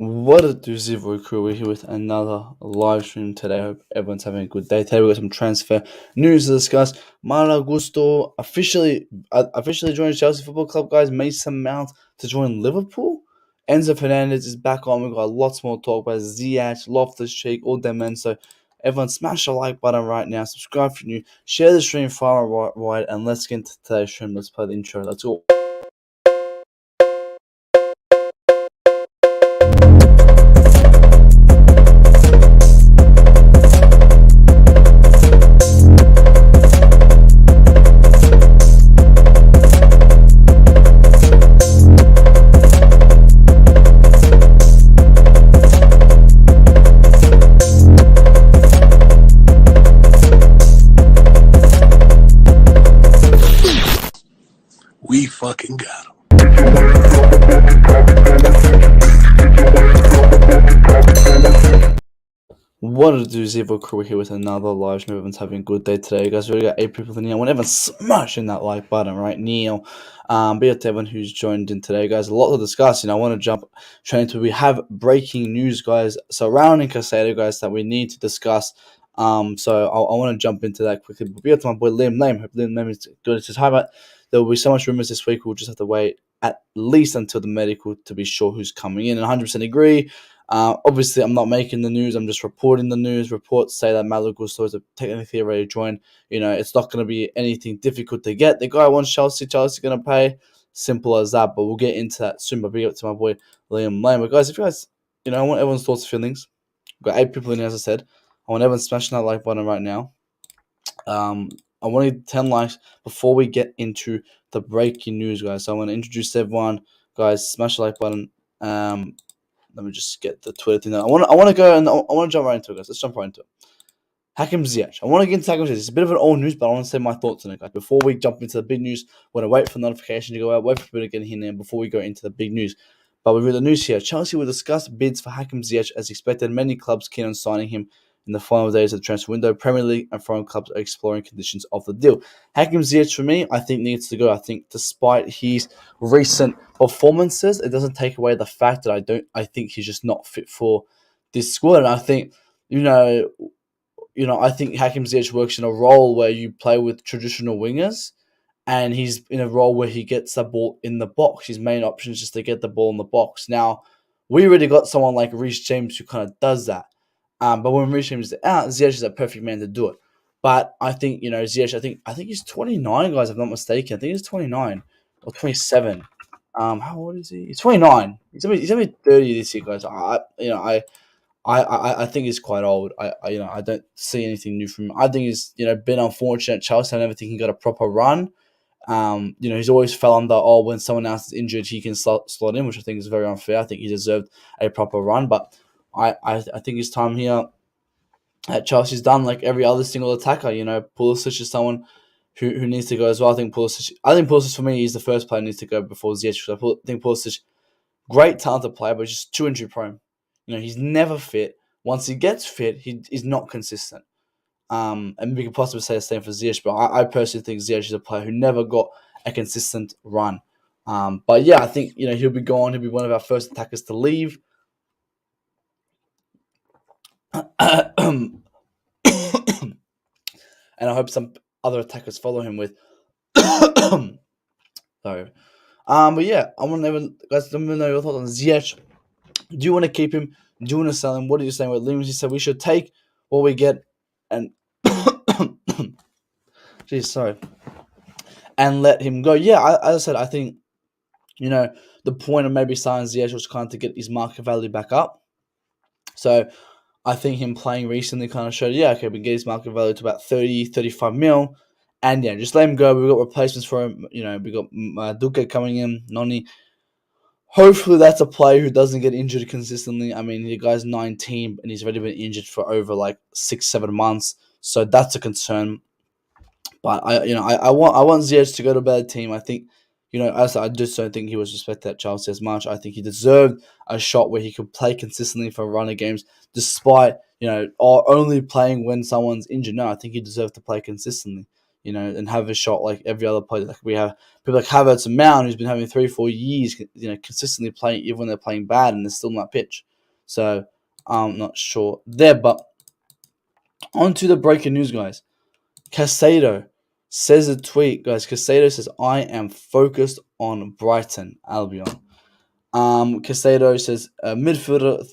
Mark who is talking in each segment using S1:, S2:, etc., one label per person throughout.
S1: What a do, Zivo crew? We're here with another live stream today. I hope everyone's having a good day. Today we've got some transfer news to discuss. Malo Gusto officially joined Chelsea Football Club, guys. Mason Mount to join Liverpool. Enzo Fernandez is back on. We've got lots more talk about Ziyech, Loftus Cheek, all them men. So everyone smash the like button right now. Subscribe if you're new. Share the stream far and wide. And let's get into today's stream. Let's play the intro. Let's go.
S2: We fucking got him.
S1: What to do, Zivo crew here with another live stream. Everyone's having a good day today, guys. We already got 8 people in here. I want everyone smashing that like button right now. Be it to everyone who's joined in today, guys. A lot to discuss. I want to jump straight into it. We have breaking news, guys, surrounding Casado, guys, that we need to discuss. So I want to jump into that quickly. But be it to my boy Liam Lame. Hope Liam Lame is good. It's time, but there will be so much rumors this week. We'll just have to wait at least until the medical to be sure who's coming in. And 100% agree. Obviously, I'm not making the news. I'm just reporting the news. Reports say that Malo Gusto is technically ready to join. It's not going to be anything difficult to get. The guy wants Chelsea. Chelsea's going to pay. Simple as that. But we'll get into that soon. But big up to my boy Liam Lane. But guys, if you guys, I want everyone's thoughts and feelings. We've got 8 people in here, as I said. I want everyone smashing that like button right now. I wanted 10 likes before we get into the breaking news, guys. So I want to introduce everyone. Guys, smash the like button. Let me just get the Twitter thing. I want to go and I want to jump right into it, guys. Let's jump right into it. Hakim Ziyech. I want to get into Hakim Ziyech. It's a bit of an old news, but I want to say my thoughts on it, guys. Before we jump into the big news, we're going to wait for the notification to go out, wait for people to get in there before we go into the big news. But we read the news here. Chelsea will discuss bids for Hakim Ziyech as expected. Many clubs keen on signing him in the final days of the transfer window. Premier League and foreign clubs are exploring conditions of the deal. Hakim Ziyech, for me, I think needs to go. I think despite his recent performances, it doesn't take away the fact that I think he's just not fit for this squad. And I think, I think Hakim Ziyech works in a role where you play with traditional wingers, and he's in a role where he gets the ball in the box. His main option is just to get the ball in the box. Now, we already got someone like Reece James who kind of does that. But when Reece James is out, Ziyech is a perfect man to do it. But I think, Ziyech, I think he's 29, guys, if I'm not mistaken. I think he's 29 or 27. How old is he? He's 29. He's only 30 this year, guys. I think he's quite old. I don't see anything new from him. I think he's been unfortunate at Chelsea. I never think he got a proper run. He's always fell under, when someone else is injured, he can slot in, which I think is very unfair. I think he deserved a proper run, but I think his time here at Chelsea's done. Like every other single attacker. Pulisic is someone who needs to go as well. I think Pulisic for me is the first player who needs to go before Ziyech. I think Pulisic, great talented player, but just too injury prone. He's never fit. Once he gets fit, he's not consistent. And we could possibly say the same for Ziyech, but I personally think Ziyech is a player who never got a consistent run. But yeah, I think he'll be gone. He'll be one of our first attackers to leave. And I hope some other attackers follow him with. Sorry. But yeah, I want to guys, let me know your thoughts on Ziyech. Do you want to keep him? Do you want to sell him? What are you saying with Liam? He said we should take what we get and and let him go. Yeah, as I said, I think the point of maybe signing Ziyech was kind of to get his market value back up. So I think him playing recently kind of showed, we can get his market value to about 30, 35 mil. And just let him go. We've got replacements for him. We got Duque coming in, Noni. Hopefully that's a player who doesn't get injured consistently. I mean, the guy's 19 and he's already been injured for over like 6-7 months. So that's a concern. But I want Ziyech to go to a better team. I think, as I just don't think he was respected at Chelsea as much. I think he deserved a shot where he could play consistently for a run of games, despite only playing when someone's injured. No, I think he deserved to play consistently, and have a shot like every other player. Like we have people like Havertz and Mount, who's been having 3-4 years, consistently playing, even when they're playing bad and they're still on that pitch. So I'm not sure there. But on to the breaking news, guys. Casado says a tweet, guys. Casado says, I am focused on Brighton Albion. Casado says, midfielder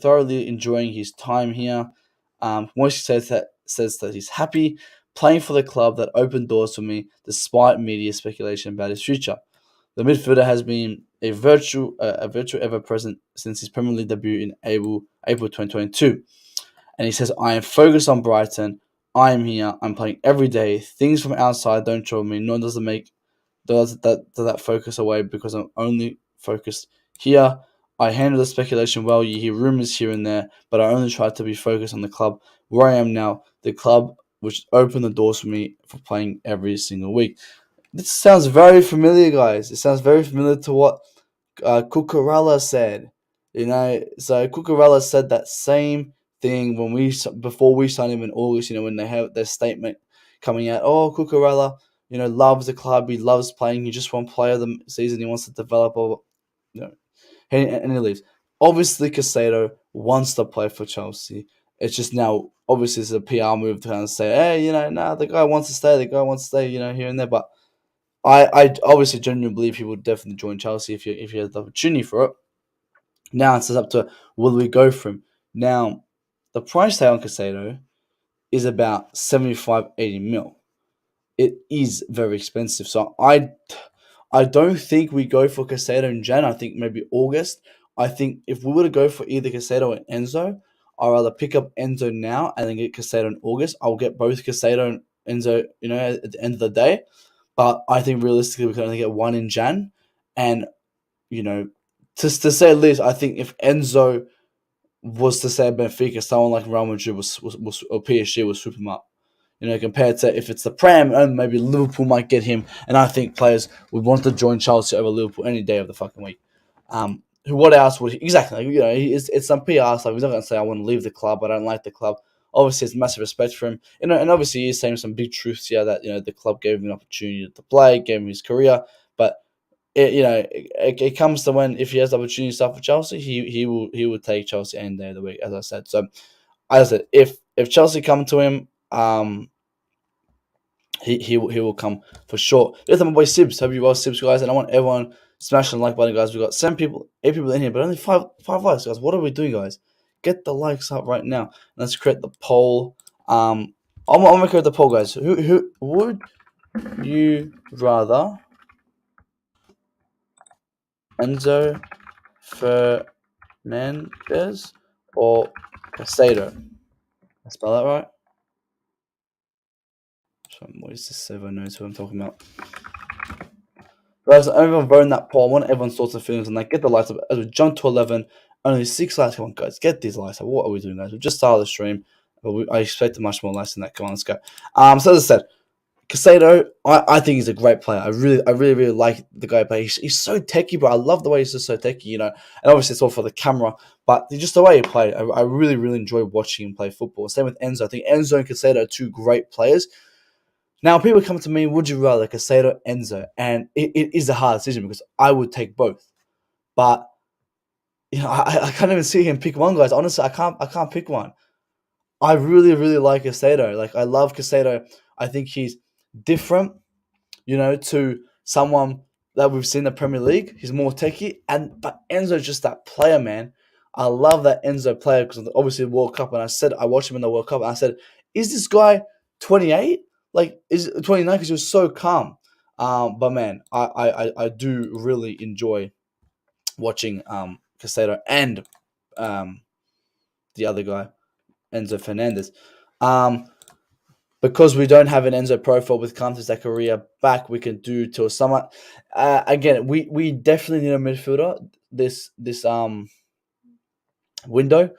S1: thoroughly enjoying his time here. Moise says that he's happy playing for the club that opened doors for me despite media speculation about his future. The midfielder has been a virtual ever present since his Premier League debut in April 2022. And he says, I am focused on Brighton. I am here. I'm playing every day. Things from outside don't trouble me, nor does that focus away because I'm only focused here. I handle the speculation well. You hear rumors here and there, but I only try to be focused on the club where I am now, the club which opened the doors for me for playing every single week. This sounds very familiar, guys. It sounds very familiar to what Cucurella said. So Cucurella said that same thing before we signed him in August. When they have their statement coming out, oh, Cucurella, loves the club. He loves playing. He just won't play the season. He wants to develop, or you know, and he leaves. Obviously, Casado wants to play for Chelsea. It's just now, obviously, it's a PR move to kind of say, hey, the guy wants to stay. The guy wants to stay, here and there. But I obviously genuinely believe he would definitely join Chelsea if he has the opportunity for it. Now it's up to will we go for him? Now, the price tag on Casado is about 75, 80 mil. It is very expensive. So I don't think we go for Casado in Jan. I think maybe August. I think if we were to go for either Casado or Enzo, I'd rather pick up Enzo now and then get Casado in August. I'll get both Casado and Enzo, at the end of the day. But I think realistically we can only get one in Jan. And, just to say the least, I think if Enzo was to say Benfica, someone like Real Madrid or PSG will swoop him up. Compared to if it's the Prem, and maybe Liverpool might get him. And I think players would want to join Chelsea over Liverpool any day of the fucking week. What else would he, exactly? It's some PR stuff. He's not going to say I want to leave the club. I don't like the club. Obviously, it's massive respect for him. And obviously he's saying some big truths here that the club gave him an opportunity to play, gave him his career. But it comes to when if he has the opportunity to start for Chelsea, he will take Chelsea any day of the week, as I said. So as I said, if Chelsea come to him, he will come for sure. There's my boy Sibs. Hope you well, Sibs, guys. And I want everyone smashing the like button, guys. We've got 8 people in here, but only five likes, guys. What are we doing, guys? Get the likes up right now. Let's create the poll. I'm gonna create the poll, guys. Who would you rather? Enzo Fernandez or Casado? I spell that right? What is this? Everyone knows who I'm talking about. Guys, everyone voting that poll. I want everyone's thoughts and feelings on that. Get the likes up as we jump to 11. Only 6 likes. Come on, guys. Get these likes up. What are we doing, guys? We just started the stream, but I expected much more likes than that. Come on, let's go. So as I said, Casado, I think he's a great player. I really like the guy, but he's so techie, bro. I love the way he's just so techie, And obviously it's all for the camera, but just the way he played, I really enjoy watching him play football. Same with Enzo. I think Enzo and Casado are two great players. Now, people come to me, would you rather Casado, Enzo? And it is a hard decision because I would take both. But, I can't even see him pick one, guys. Honestly, I can't pick one. I really like Casado. Like, I love Casado. I think he's different, to someone that we've seen in the Premier League. He's more techie. But Enzo's just that player, man. I love that Enzo player because obviously the World Cup. And I watched him in the World Cup. And I said, is this guy 28? Like, is it 29? Because he was so calm. But man, I do really enjoy watching Casado and the other guy, Enzo Fernandez. Because we don't have an Enzo profile with Kanté Zakaria back, we can do till summer. Again, we definitely need a midfielder this window.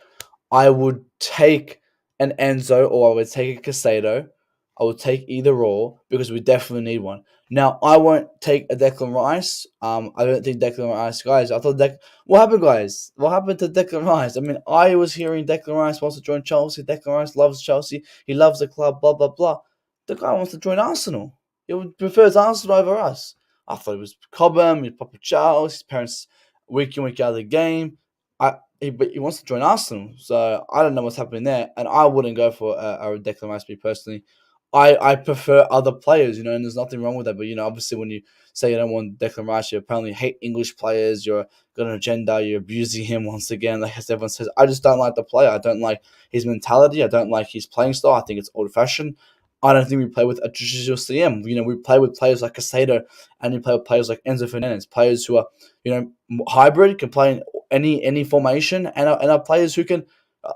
S1: I would take an Enzo or I would take a Casado. I would take either or because we definitely need one. Now, I won't take a Declan Rice. I don't think Declan Rice, guys. I thought what happened, guys? What happened to Declan Rice? I mean, I was hearing Declan Rice wants to join Chelsea. Declan Rice loves Chelsea. He loves the club, blah, blah, blah. The guy wants to join Arsenal. He prefers Arsenal over us. I thought it was Cobham, his Papa Charles, his parents week in, week out of the game. but he wants to join Arsenal. So I don't know what's happening there, and I wouldn't go for a Declan Rice personally. I prefer other players, and there's nothing wrong with that. But obviously, when you say you don't want Declan Rice, you apparently hate English players. You're got an agenda. You're abusing him once again. Like as everyone says, I just don't like the player. I don't like his mentality. I don't like his playing style. I think it's old fashioned. I don't think we play with a traditional CM. We play with players like Casado, and we play with players like Enzo Fernandez, players who are hybrid, can play in any formation, and are players who can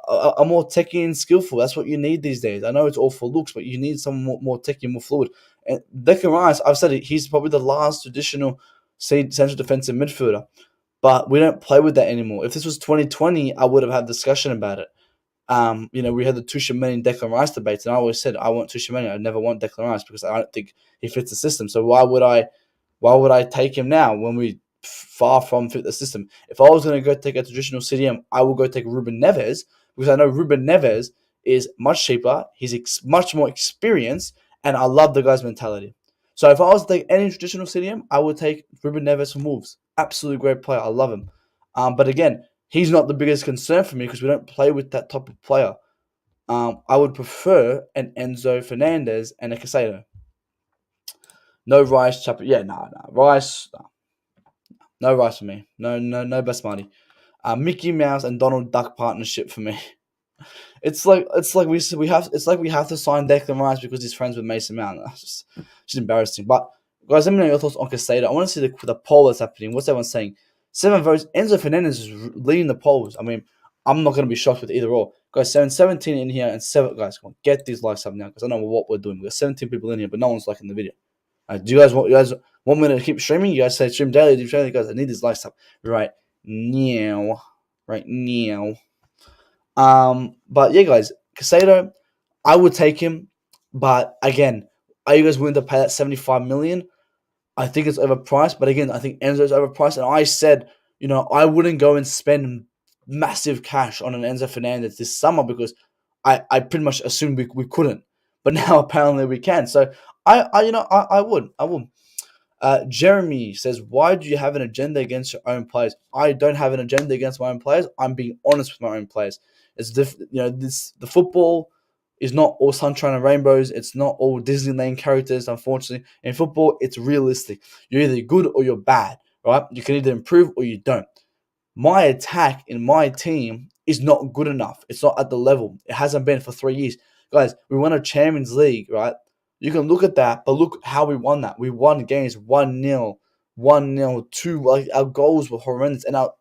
S1: are more techy and skillful. That's what you need these days. I know it's all for looks, but you need someone more techy, more fluid. And Declan Rice, I've said it, he's probably the last traditional central defensive midfielder, but we don't play with that anymore. If this was 2020, I would have had a discussion about it. We had the Tuchel and Declan Rice debates, and I always said I want Tuchel. I never want Declan Rice because I don't think he fits the system. So why would I take him now when we far from fit the system? If I was going to go take a traditional CDM, I will go take Ruben Neves because I know Ruben Neves is much cheaper. He's much more experienced, and I love the guy's mentality. So if I was to take any traditional CDM, I would take Ruben Neves from Wolves. Absolutely great player. I love him. But again, he's not the biggest concern for me because we don't play with that type of player. I would prefer an Enzo Fernandez and a Casado. No Rice, Chapper. Yeah, Rice. Nah. No Rice for me. No Basmati. Mickey Mouse and Donald Duck partnership for me. We have to sign Declan Rice because he's friends with Mason Mount. That's just embarrassing. But guys, let me know your thoughts on Casado. I want to see the poll that's happening. What's everyone saying? 7 votes. Enzo Fernandez is leading the polls. I mean, I'm not going to be shocked with either or. Guys, 17 in here and 7 guys. Come on, get these likes up now because I know what we're doing. We've got 17 people in here, but no one's liking the video. Do you guys want me to keep streaming? You guys say stream daily, do daily, guys. I need these likes up right now. Right now. But yeah, guys, Casado, I would take him, but again, are you guys willing to pay that 75 million? I think it's overpriced, but again, I think Enzo's overpriced, and I said, I wouldn't go and spend massive cash on an Enzo Fernandez this summer because I pretty much assumed we couldn't, but now apparently we can. So I would. Jeremy says, why do you have an agenda against your own players? I don't have an agenda against my own players. I'm being honest with my own players. It's the football is not all sunshine and rainbows. It's not all Disneyland characters, unfortunately. In football, it's realistic. You're either good or you're bad, right? You can either improve or you don't. My attack in my team is not good enough. It's not at the level. It hasn't been for 3 years. Guys, we won a Champions League, right? You can look at that, but look how we won that. We won games 1-0, 1-0, 2. Like our goals were horrendous, and our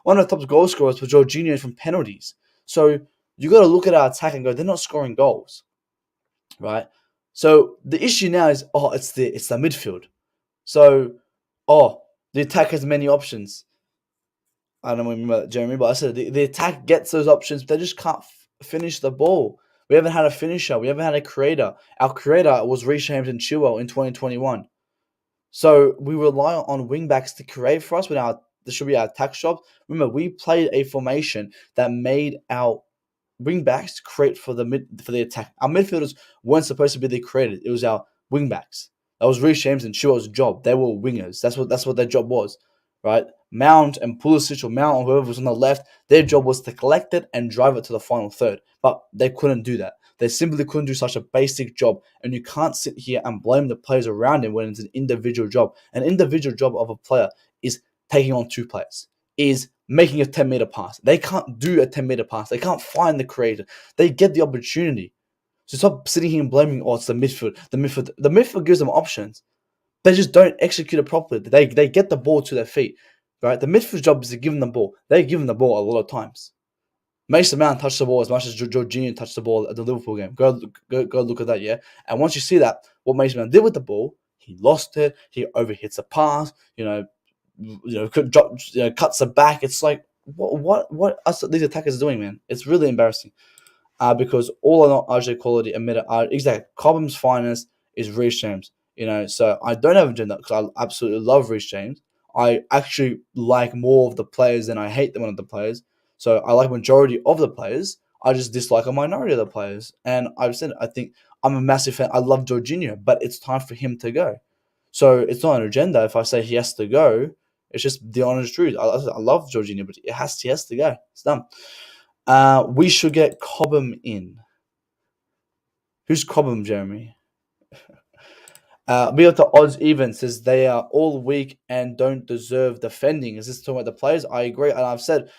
S1: one of the top goal scorers was Jorginho from penalties. So you got to look at our attack and go, they're not scoring goals, right? So the issue now is, it's the midfield. So, the attack has many options. I don't remember that, Jeremy, but I said the attack gets those options, but they just can't finish the ball. We haven't had a finisher. We haven't had a creator. Our creator was Reece James and Chilwell in 2021. So we rely on wingbacks to create for us when this should be our attack shop. Remember, we played a formation that made our wingbacks create for the attack. Our midfielders weren't supposed to be the creators. It was our wingbacks. That was Reece James and Chilwell's job. They were wingers. That's what their job was, right? Mount and Pulisic or Mount or whoever was on the left, their job was to collect it and drive it to the final third. But they couldn't do that. They simply couldn't do such a basic job. And you can't sit here and blame the players around him when it's an individual job. An individual job of a player is taking on 2 players, is making a 10-meter pass. They can't do a 10-meter pass. They can't find the creator. They get the opportunity. So stop sitting here and blaming, it's the midfield. The midfield gives them options. They just don't execute it properly. They get the ball to their feet, right? The midfield job is to give them the ball. They give them the ball a lot of times. Mason Mount touched the ball as much as Jorginho touched the ball at the Liverpool game. Go look at that, yeah? And once you see that, what Mason Mount did with the ball, he lost it. He overhits a pass, cuts it back. It's like, what us these attackers are doing, man? It's really embarrassing. Because all are not RJ quality emitter are exactly. Cobham's finest is Reece James. So I don't have a agenda because I absolutely love Reece James. I actually like more of the players than I hate one of the players. So I like a majority of the players. I just dislike a minority of the players. And I've said, I think I'm a massive fan. I love Jorginho, but it's time for him to go. So it's not an agenda. If I say he has to go, It's just the honest truth. I love Jorginho, but he has to go. It's done. We should get Cobham in. Who's Cobham, Jeremy? We got the odds even says they are all weak and don't deserve defending. Is this talking about the players? I agree, and I've said,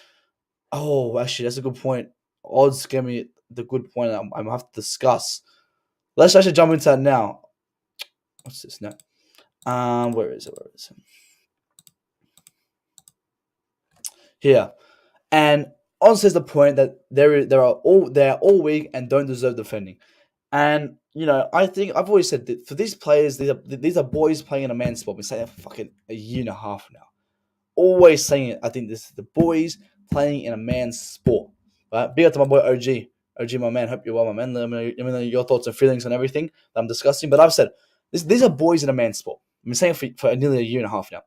S1: oh, actually, that's a good point. Odds give me the good point. I'm gonna have to discuss. Let's actually jump into that now. What's this now? Where is it? Where is it? Here. And on says the point that they are all weak and don't deserve defending. And I think I've always said that for these players, these are boys playing in a man's sport. I've been saying that for fucking a year and a half now. Always saying it. I think this is the boys playing in a man's sport. Right? Big up to my boy OG. OG, my man. Hope you're well, my man. Let me know your thoughts and feelings on everything that I'm discussing. But I've said these are boys in a man's sport. I've been saying it for nearly a year and a half now.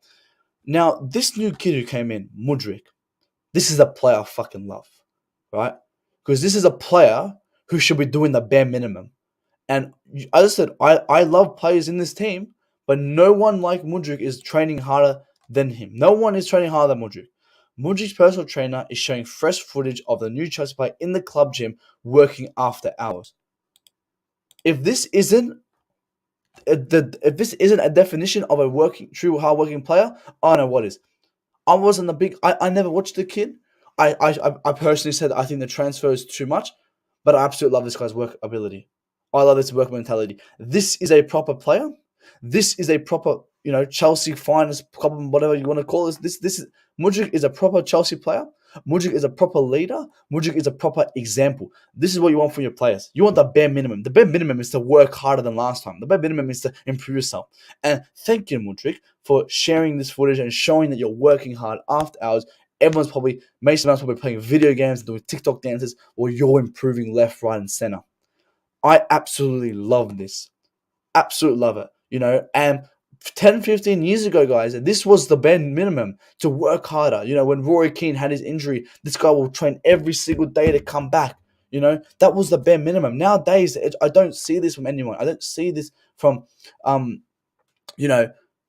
S1: Now, this new kid who came in, Mudryk, this is a player I fucking love, right? Because this is a player who should be doing the bare minimum. And as I said, I love players in this team, but no one like Mudryk is training harder than him. No one is training harder than Mudryk. Mudryk's personal trainer is showing fresh footage of the new Chelsea player in the club gym working after hours. If this isn't a definition of a true hard-working player, I don't know what is. I never watched the kid. I personally said I think the transfer is too much, but I absolutely love this guy's work ability. I love this work mentality. This is a proper player. This is a proper, Chelsea finest, whatever you want to call this. This is Mudryk is a proper Chelsea player. Mudryk is a proper leader. Mudryk is a proper example. This is what you want from your players. You want the bare minimum. The bare minimum is to work harder than last time. The bare minimum is to improve yourself. And thank you, Mudryk, for sharing this footage and showing that you're working hard after hours. Mason Mount's probably playing video games and doing TikTok dances, or you're improving left, right, and center. I absolutely love this. Absolutely love it. And 10, 15 years ago, guys, this was the bare minimum to work harder. When Rory Keane had his injury, this guy will train every single day to come back. That was the bare minimum. Nowadays, I don't see this from anyone. I don't see this from,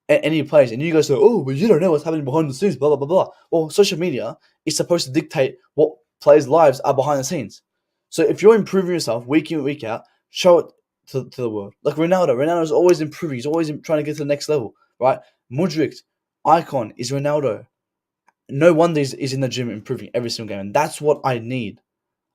S1: any place. And you guys say, oh, but you don't know what's happening behind the scenes, blah, blah, blah, blah. Well, social media is supposed to dictate what players' lives are behind the scenes. So if you're improving yourself week in, week out, show it to the world. Like Ronaldo is always improving. He's always trying to get to the next level, right? Mudryk's icon is Ronaldo. No wonder he's in the gym improving every single game. And that's what I need.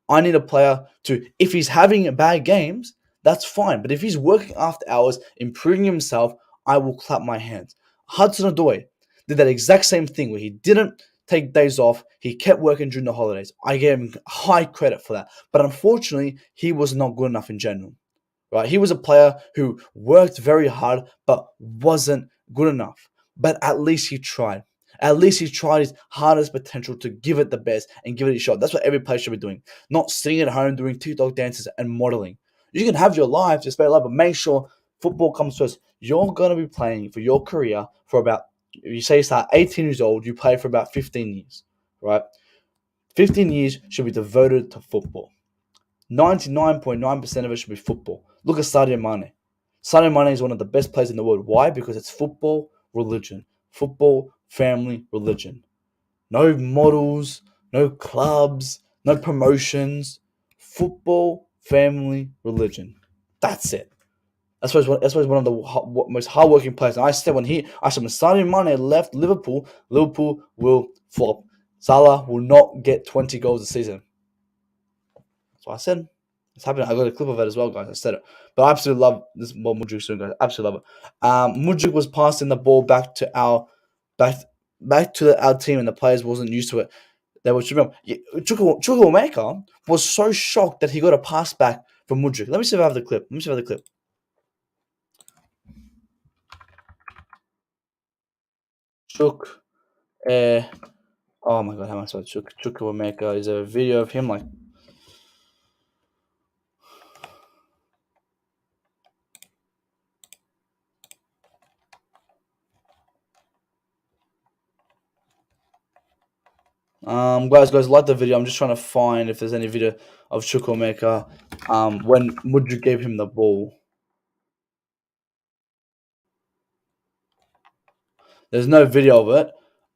S1: I need a player to, if he's having bad games, that's fine. But if he's working after hours, improving himself, I will clap my hands. Hudson-Odoi did that exact same thing where he didn't take days off. He kept working during the holidays. I gave him high credit for that. But unfortunately, he was not good enough in general. Right? He was a player who worked very hard but wasn't good enough. But at least he tried. At least he tried his hardest potential to give it the best and give it a shot. That's what every player should be doing. Not sitting at home doing TikTok dances and modeling. You can have your life, just spend life, but make sure football comes first. You're going to be playing for your career for about, you say you start 18 years old, you play for about 15 years, right? 15 years should be devoted to football. 99.9% of it should be football. Look at Sadio Mane. Sadio Mane is one of the best players in the world. Why? Because it's football, religion. Football, family, religion. No models, no clubs, no promotions. Football, family, religion. That's it. That's why he's one of the most hardworking players. And I said when Sadio Mane left Liverpool, Liverpool will flop. Salah will not get 20 goals a season. That's what I said. It's happening. I got a clip of it as well, guys. I said it. But I absolutely love this what Mudryk's doing, guys. Absolutely love it. Mudryk was passing the ball back to our team, and the players wasn't used to it. They were remember Chukwuemeka was so shocked that he got a pass back from Mudryk. Let me see if I have the clip. Oh my god, how am I supposed to Chukwuemeka is a video of him like. Guys, like the video. I'm just trying to find if there's any video of Chukwuemeka when Mudryk gave him the ball. There's no video of it.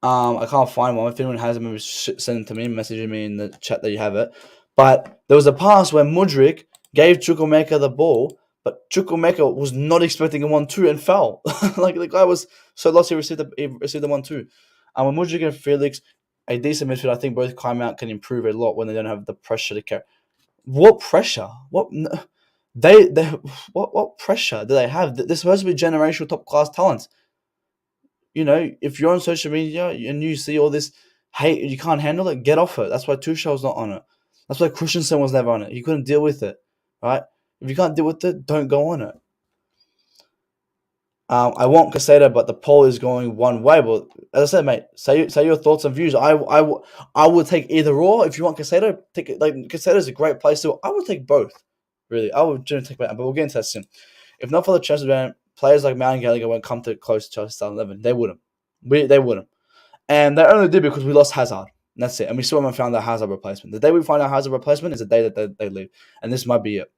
S1: I can't find one. If anyone has it, maybe send it to me, message me in the chat that you have it. But there was a pass where Mudryk gave Chukwuemeka the ball, but Chukwuemeka was not expecting a 1-2 and fell. Like the guy was so lost he received the 1-2. And when Mudryk and Felix, a decent midfield, I think both climb out can improve a lot when they don't have the pressure to carry. What pressure? They what pressure do they have? They're supposed to be generational top class talents. If you're on social media and you see all this hate, you can't handle it, get off it. That's why Tuchel's not on it. That's why Christensen was never on it. He couldn't deal with it, right? If you can't deal with it, don't go on it. I want Casado, but the poll is going one way. But as I said, mate, say your thoughts and views. I would take either or. If you want Casado, take it. Like Casado's a great place to. I would take both. Really, I would generally take both. But we'll get into that soon. If not for the Chelsea ban, players like Mount and Gallagher won't come to close to Chelsea style 11. They wouldn't. They wouldn't. And they only did because we lost Hazard. And that's it. And we still haven't found our Hazard replacement. The day we find our Hazard replacement is the day that they leave. And this might be it.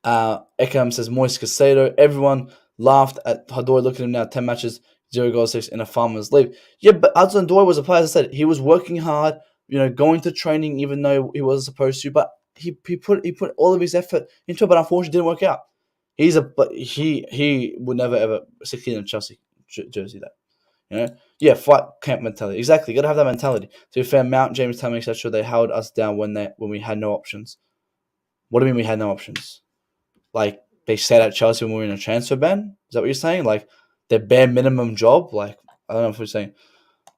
S1: Ekam says Moise Casado. Everyone laughed at Hadoi. Look at him now. 10 matches, 0 goals, 6 in a farmer's league. Yeah, but Hudson Odoi was a player, as I said, he was working hard, going to training even though he wasn't supposed to. But he put all of his effort into it, but unfortunately it didn't work out. He would never ever succeed in a Chelsea jersey. That fight camp mentality. Exactly, got to have that mentality. To be fair, Mount, James, Tammy, etc. They held us down when we had no options. What do you mean we had no options? Like they said at Chelsea when we were in a transfer ban. Is that what you're saying? Like their bare minimum job. Like I don't know if we're saying.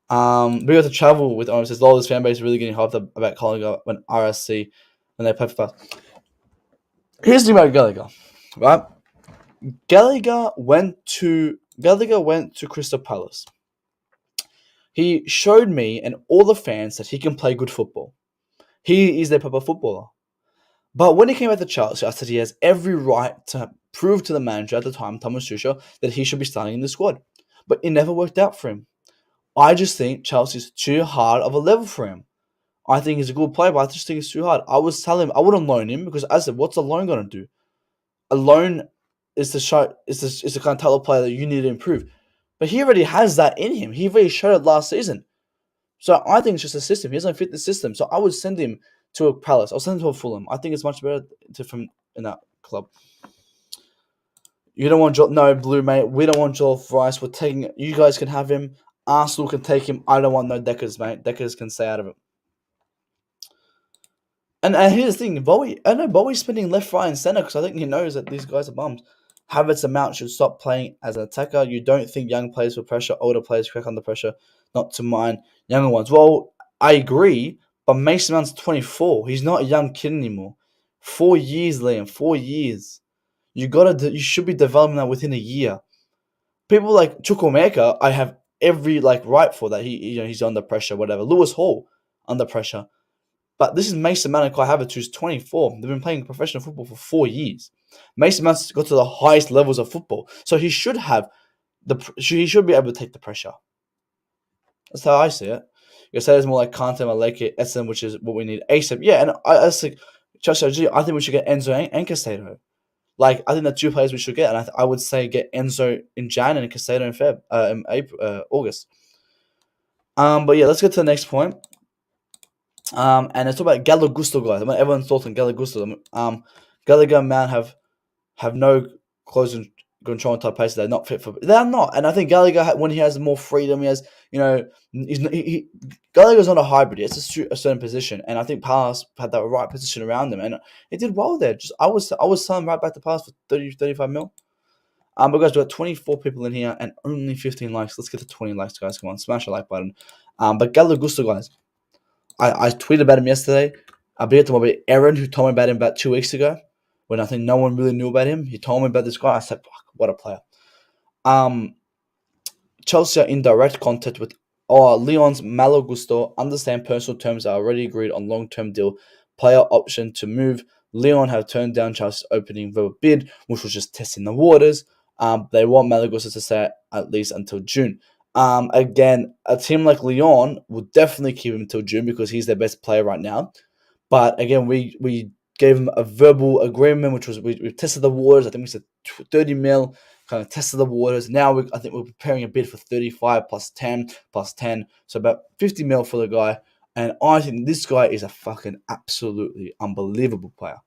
S1: We got to travel with. Says Lola's fan base really getting hyped up about calling up when RSC when they play for us. Here's the thing about Gallagher, right? Gallagher went to Crystal Palace. He showed me and all the fans that he can play good football. He is their proper footballer. But when he came back to Chelsea, I said he has every right to prove to the manager at the time, Thomas Tuchel, that he should be starting in the squad. But it never worked out for him. I just think Chelsea's too hard of a level for him. I think he's a good player, but I just think it's too hard. I was telling him I wouldn't loan him because, as I said, what's a loan going to do? A loan is the kind of type of player that you need to improve. But he already has that in him. He already showed it last season. So I think it's just a system. He doesn't fit the system. So I would send him to a Palace. I'll send him to a Fulham. I think it's much better from in that club. You don't want no Blue, mate. We don't want Joel Rice. We're taking. You guys can have him. Arsenal can take him. I don't want no Deckers, mate. Deckers can stay out of it. And here's the thing, Bowie. I know Bowie's spinning left, right, and center because I think he knows that these guys are bums. Havertz and Mount should stop playing as an attacker. You don't think young players feel pressure, older players crack under pressure, not to mind younger ones. Well, I agree, but Mason Mount's 24. He's not a young kid anymore. 4 years, Liam. 4 years. You should be developing that within a year. People like Chukwuemeka, I have every right for that. He's under pressure, whatever. Lewis Hall under pressure. But this is Mason Mount and Kai Havertz, who's 24. They've been playing professional football for 4 years. Mason Mount's got to the highest levels of football, so he should be able to take the pressure. That's how I see it. You say it's more like Kante, Maleke, Essen, which is what we need ASAP. Yeah, and I think Chelsea. I think we should get Enzo and Casado. I think the 2 players we should get, and I would say get Enzo in Jan and Casado in Feb, in April, August. But yeah, let's get to the next point. And it's about Galo Gusto, guys. I mean, everyone's thoughts on Galo Gusto. Gallagher and Mount have no close control type pace. They're not fit for. They're not, and I think Gallagher, when he has more freedom, he has, Gallagher's not a hybrid. It's a certain position, and I think Palace had that right position around him, and he did well there. I was selling right back to Palace for 35 mil. But guys, we've got 24 people in here and only 15 likes. Let's get to 20 likes, guys. Come on, smash the like button. But Galo Gusto, guys. I tweeted about him yesterday. I believe it was Aaron who told me about him about 2 weeks ago when I think no one really knew about him. He told me about this guy. I said, fuck, what a player. Chelsea are in direct contact with Lyon's Malo Gusto. Understand personal terms are already agreed on long-term deal. Player option to move. Lyon have turned down Chelsea's opening verbal bid, which was just testing the waters. They want Malo Gusto to stay at least until June. Again, a team like Lyon would definitely keep him until June because he's their best player right now. But again, we gave him a verbal agreement, which was we tested the waters. I think we said 30 mil kind of tested the waters. Now I think we're preparing a bid for 35 plus 10 plus 10, so about 50 mil for the guy. And I think this guy is a fucking absolutely unbelievable player.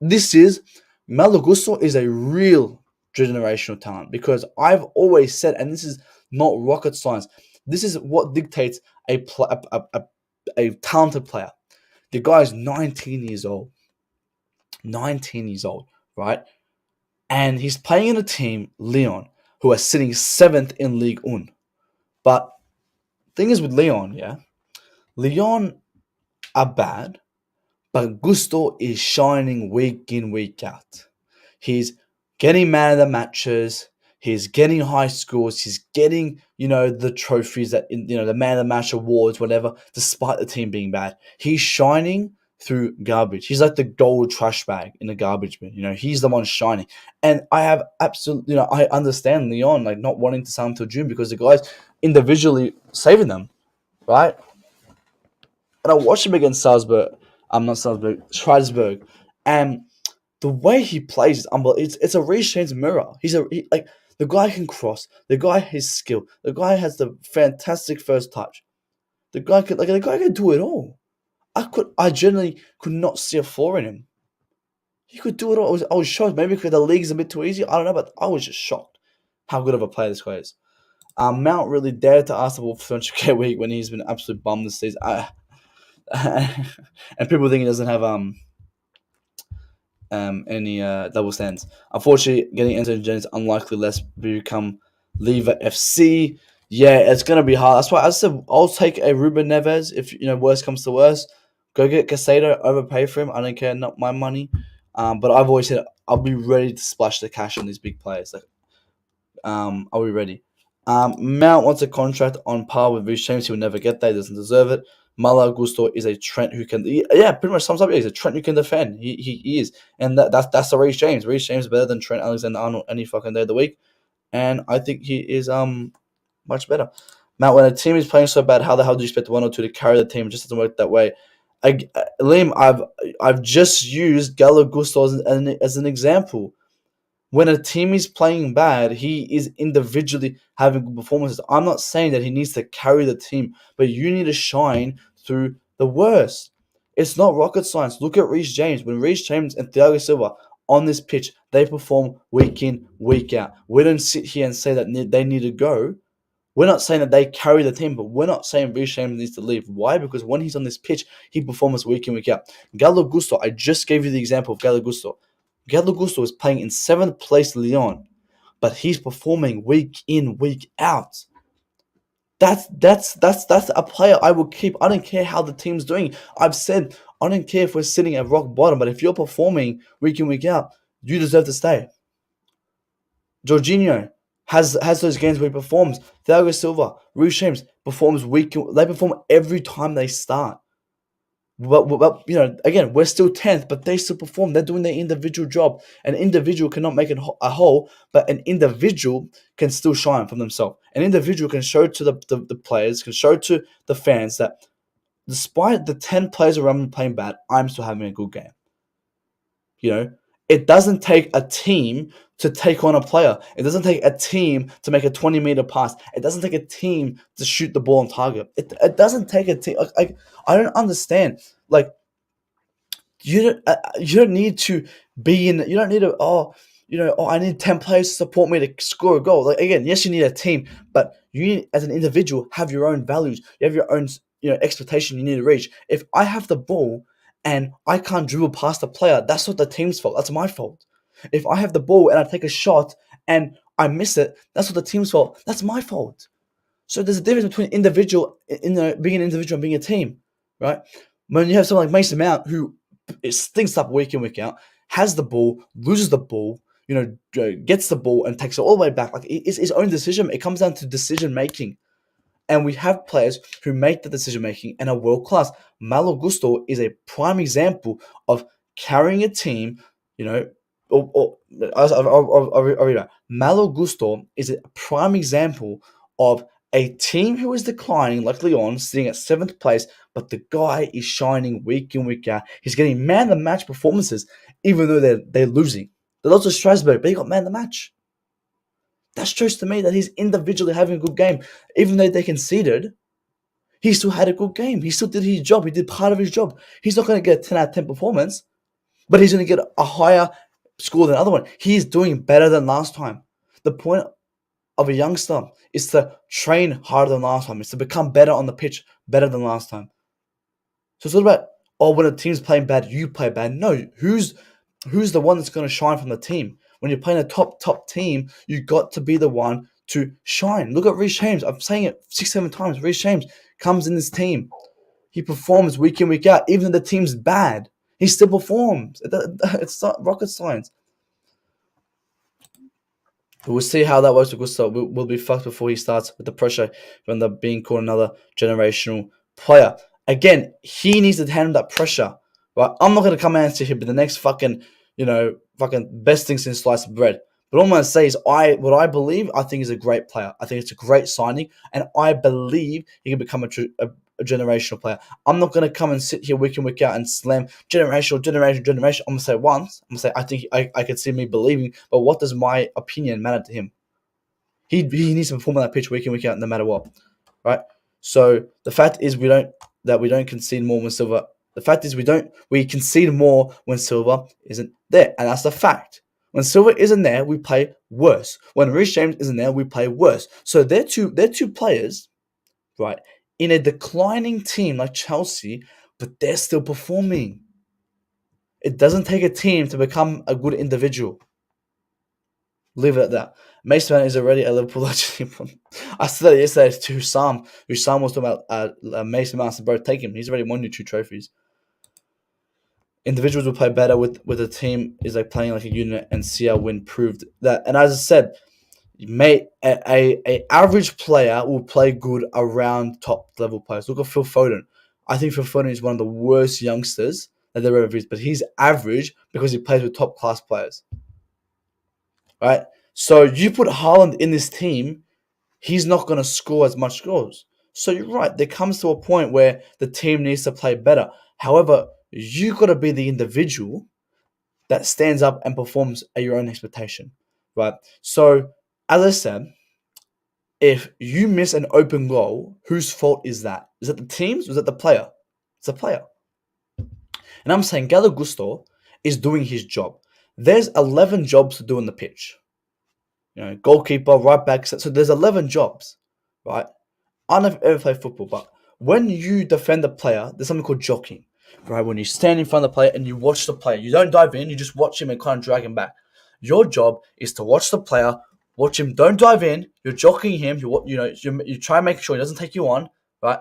S1: This is Malo is a real generational talent because I've always said, and this is not rocket science. This is what dictates a talented player. The guy is 19 years old. 19 years old, right? And he's playing in a team, Lyon, who are sitting 7th in Ligue 1. But thing is with Lyon, yeah, Lyon are bad, but Gusto is shining week in, week out. He's getting man of the matches. He's getting high scores. He's getting, the trophies that, the man of the match awards, whatever, despite the team being bad. He's shining through garbage. He's like the gold trash bag in the garbage bin. He's the one shining. And I have absolutely, I understand Lyon, like, not wanting to sign him till June because the guy's individually saving them, right? And I watched him against Strasbourg. And the way he plays is unbelievable. It's a Reece James mirror. Like, the guy can cross. The guy has skill. The guy has the fantastic first touch. The guy can do it all. I generally could not see a flaw in him. He could do it all. I was shocked. Maybe because the league's a bit too easy. I don't know, but I was just shocked how good of a player this guy is. Mount really dared to ask the Wolf for 200k week when he's been absolutely bummed this season. And people think he doesn't have any double stands. Unfortunately, getting Enzo and Jen is unlikely less become Lever FC. Yeah, it's gonna be hard. That's why I said I'll take a Ruben Neves if worst comes to worst. Go get Casado, overpay for him. I don't care, not my money. But I've always said I'll be ready to splash the cash on these big players. Like, I'll be ready. Mount wants a contract on par with Reece James. He will never get that. He doesn't deserve it. Malo Gusto is a Trent who can, pretty much sums up. He's a Trent who can defend. He is, and that's the Reece James. Reece James is better than Trent Alexander-Arnold any fucking day of the week, and I think he is much better. Matt, when a team is playing so bad, how the hell do you expect one or two to carry the team? It just doesn't work that way. Liam, I've just used Galo Gusto as an example. When a team is playing bad, he is individually having good performances. I'm not saying that he needs to carry the team, but you need to shine through the worst. It's not rocket science. Look at Reece James. When Reece James and Thiago Silva on this pitch, they perform week in, week out. We don't sit here and say that they need to go. We're not saying that they carry the team, but we're not saying Reece James needs to leave. Why? Because when he's on this pitch, he performs week in, week out. Galo Gusto, I just gave you the example of Galo Gusto. Galo Gusto is playing in 7th place Lyon, but he's performing week in, week out. That's a player I will keep. I don't care how the team's doing. I've said I don't care if we're sitting at rock bottom, but if you're performing week in, week out, you deserve to stay. Jorginho has those games where he performs. Thiago Silva, Reece James performs they perform every time they start. But again, we're still 10th, but they still perform. They're doing their individual job. An individual cannot make it a whole, but an individual can still shine from themselves. An individual can show to the players, can show to the fans that despite the 10 players around me playing bad, I'm still having a good game. It doesn't take a team to take on a player. It doesn't take a team to make a 20-meter pass. It doesn't take a team to shoot the ball on target. It doesn't take a team. I don't understand. Like, you don't need to be in. You don't need to. I need 10 players to support me to score a goal. Like, again, yes, you need a team, but you need, as an individual, have your own values. You have your own expectation you need to reach. If I have the ball and I can't dribble past the player, that's not the team's fault. That's my fault. If I have the ball and I take a shot and I miss it, that's not the team's fault. That's my fault. So there's a difference between being an individual and being a team, right? When you have someone like Mason Mount who stinks up week in, week out, has the ball, loses the ball, gets the ball and takes it all the way back. Like, it's his own decision. It comes down to decision making. And we have players who make the decision making and are world class. Malo Gusto is a prime example of carrying a team. I'll read that. Malo Gusto is a prime example of a team who is declining, like Lyon, sitting at 7th place, but the guy is shining week in, week out. He's getting man of the match performances, even though they're losing. They lost to Strasbourg, but he got man of the match. That shows to me that he's individually having a good game. Even though they conceded, he still had a good game. He still did his job. He did part of his job. He's not going to get a 10 out of 10 performance, but he's going to get a higher score than the other one. He's doing better than last time. The point of a youngster is to train harder than last time. It's to become better on the pitch, better than last time. So it's not about, when a team's playing bad, you play bad. No, who's the one that's going to shine from the team? When you're playing a top team, you got to be the one to shine. Look at Reece James. I'm saying it 6-7 times. Reece James comes in this team. He performs week in, week out. Even though the team's bad, he still performs. It's not rocket science. We'll see how that works with Gusto. We'll be fucked before he starts with the pressure from the being called another generational player. Again, he needs to handle that pressure. Right? I'm not gonna come out and say he'll be the next fucking best thing since sliced bread. But all I'm gonna say is what I believe, I think he's a great player. I think it's a great signing, and I believe he can become a generational player. I'm not gonna come and sit here week in, week out and slam generational. I'm gonna say once. I'm gonna say I think I could see me believing, but what does my opinion matter to him? He needs to perform on that pitch week in, week out, no matter what. Right? So the fact is we don't concede more when Silva. The fact is we concede more when Silva isn't there, and that's the fact. When Silva isn't there, we play worse. When Reece James isn't there, we play worse. So they're two players, right, in a declining team like Chelsea, but they're still performing. It doesn't take a team to become a good individual. Leave it at that. Mason Mount is already a Liverpool legend. I said that yesterday to Sam, who Sam was talking about Mason Mount. I said, bro, take him. He's already won you 2 trophies. Individuals will play better with a team is like playing like a unit, and CR Win proved that. And as I said, a average player will play good around top level players. Look at Phil Foden. I think Phil Foden is one of the worst youngsters that there ever is, but he's average because he plays with top class players. Right? So you put Haaland in this team, he's not going to score as much goals. So you're right. There comes to a point where the team needs to play better. However, you got to be the individual that stands up and performs at your own expectation, right? So, as I said, if you miss an open goal, whose fault is that? Is it the team's or is it the player? It's the player. And I'm saying Galo Gusto is doing his job. There's 11 jobs to do on the pitch. Goalkeeper, right back. So there's 11 jobs, right? I never ever played football, but when you defend a player, there's something called jockeying, right? When you stand in front of the player and you watch the player, you don't dive in, you just watch him and kind of drag him back. Your job is to watch the player, watch him, don't dive in, you're jockeying him, you try and make sure he doesn't take you on, right?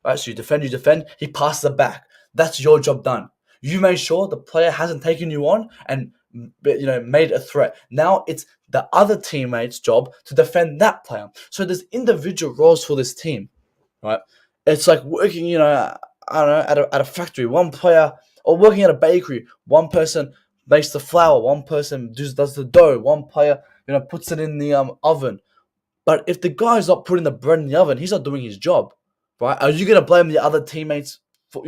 S1: Right, so you defend, he passes it back. That's your job done. You made sure the player hasn't taken you on and made a threat. Now it's the other teammate's job to defend that player. So there's individual roles for this team, right? It's like working, I don't know, at a factory. One player, or working at a bakery. One person makes the flour. One person does the dough. One player, puts it in the oven. But if the guy's not putting the bread in the oven, he's not doing his job, right? Are you gonna blame the other teammates for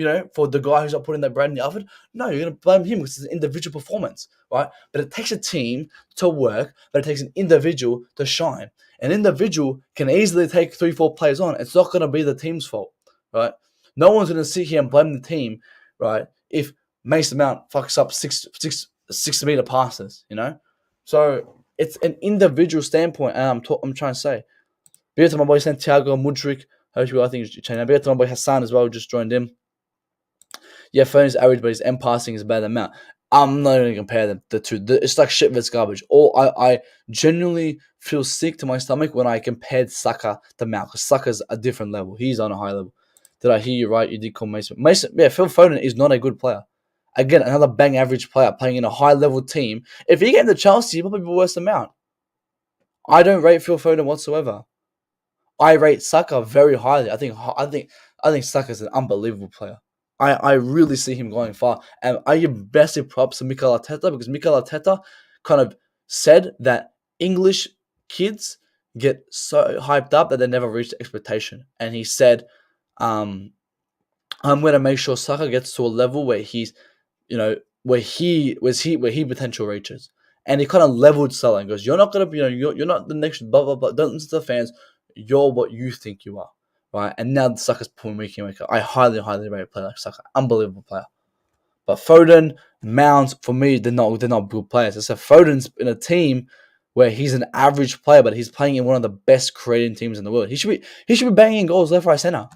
S1: the guy who's not putting their bread in the oven? No, you're gonna blame him because it's an individual performance, right? But it takes a team to work, but it takes an individual to shine. An individual can easily take 3-4 players on. It's not gonna be the team's fault, right? No one's gonna sit here and blame the team, right? If Mason Mount fucks up 6-meter passes, So it's an individual standpoint, and I'm trying to say. Big up to my boy Santiago Mudrik. Hope you, I think, he's changing. Big up to my boy Hassan as well, who just joined in. Yeah, Foden is average, but his end passing is better than Mount. I'm not going to compare them, the two. It's like shit versus garbage. I genuinely feel sick to my stomach when I compared Saka to Mount, because Saka's a different level. He's on a high level. Did I hear you right? You did call Mason. Yeah, Phil Foden is not a good player. Again, another bang average player playing in a high level team. If he came to Chelsea, he'd probably be worse than Mount. I don't rate Phil Foden whatsoever. I rate Saka very highly. I think Saka's an unbelievable player. I really see him going far. And I give massive props to Mikel Arteta, because Mikel Arteta kind of said that English kids get so hyped up that they never reach the expectation. And he said, I'm going to make sure Saka gets to a level where he's, where he potential reaches. And he kind of leveled Salah and goes, "You're not gonna be, you're not the next blah blah blah. Don't listen to the fans. You're what you think you are, right?" And now Saka's pulling week in week out. I highly rate a player like Saka, unbelievable player. But Foden, Mount, for me, they're not good players. I said Foden's in a team where he's an average player, but he's playing in one of the best creating teams in the world. He should be banging goals left, right, center.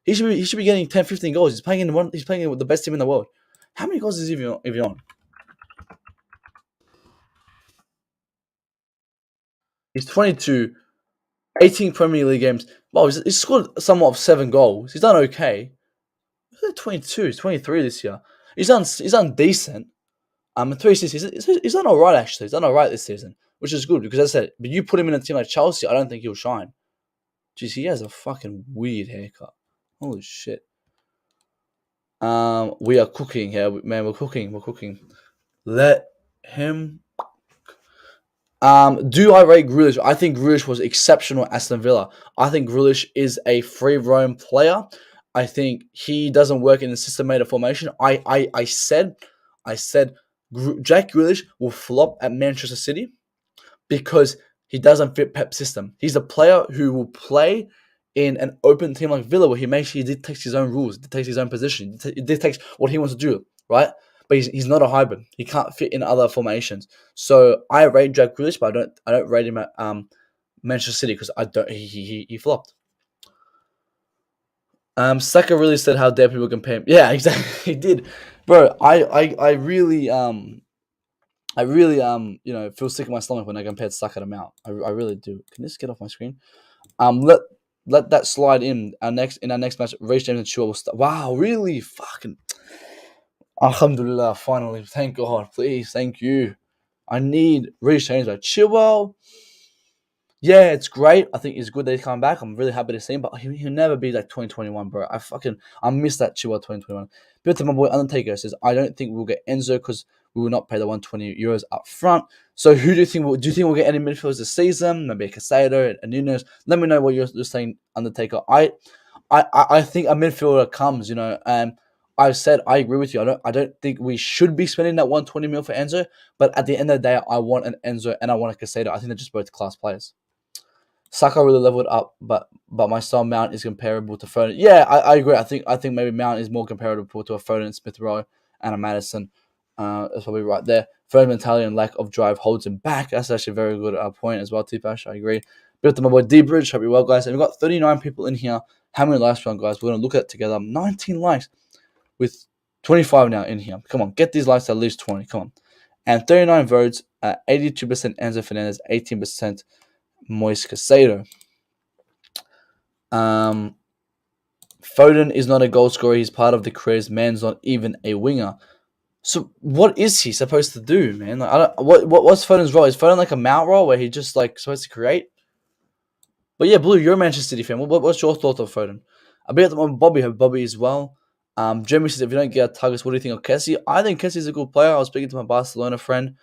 S1: He should be getting 10, 15 goals. He's playing in with the best team in the world. How many goals is he on? He's 22, 18 Premier League games. Well, he's scored somewhat of 7 goals. He's done okay. He's 22. He's 23 this year. He's done decent. In 3 seasons, he's done all right actually. He's done all right this season, which is good because as I said, but you put him in a team like Chelsea, I don't think he'll shine. Jeez, he has a fucking weird haircut. Holy shit. We are cooking here, man. We're cooking. We're cooking. Let him. Do I rate Grealish? I think Grealish was exceptional at Aston Villa. I think Grealish is a free roam player. I think he doesn't work in a systemated formation. I said Jack Grealish will flop at Manchester City because he doesn't fit Pep's system. He's a player who will play in an open team like Villa where he dictates his own rules, dictates his own position, he dictates what he wants to do, right? But he's not a hybrid. He can't fit in other formations. So I rate Jack Grealish, but I don't rate him at Manchester City because I don't he flopped. Saka really said how dare people compare him. Yeah, exactly. He did, bro. I really feel sick in my stomach when I compared Saka to Mount. I really do. Can this get off my screen? Let that slide in. In our next match, Reece James and Chua will start. Wow, really fucking. Alhamdulillah, finally. Thank God, please, thank you. I need Reece James, but Chilwell. Yeah, it's great. I think it's good that he's coming back. I'm really happy to see him, but he'll never be like 2021, bro. I miss that Chilwell 2021. But to my boy Undertaker says, I don't think we'll get Enzo because we will not pay the 120 euros up front. So who do you think we'll get any midfielders this season? Maybe a Casado, a Nunes. Let me know what you're saying, Undertaker. I think a midfielder comes, I've said I agree with you. I don't think we should be spending that 120 mil for Enzo, but at the end of the day, I want an Enzo and I want a Casado. I think they're just both class players. Saka really leveled up, but my style Mount is comparable to Foden. Yeah, I agree. I think maybe Mount is more comparable to a Foden, Smith Rowe, and a Madison. That's probably right there. Foden mentality and lack of drive holds him back. That's actually a very good point as well, T-Pash. I agree. Built to my boy D-Bridge. Hope you're well, guys. And we've got 39 people in here. How many likes we on, guys? We're going to look at it together. 19 likes with 25 now in here. Come on, get these likes at least 20. Come on. And 39 votes, 82% Enzo Fernandez, 18% Moise Caicedo. Foden is not a goal scorer. He's part of the careers. Man's not even a winger. So what is he supposed to do, man? Like, what's Foden's role? Is Foden like a Mount role where he just like supposed to create? But yeah, Blue, you're a Manchester City fan. What's your thought of Foden? I bet on Bobby. Have Bobby as well. Jeremy says, if you don't get targets, what do you think of Kessie? I think Kessie's a good player. I was speaking to my Barcelona friend.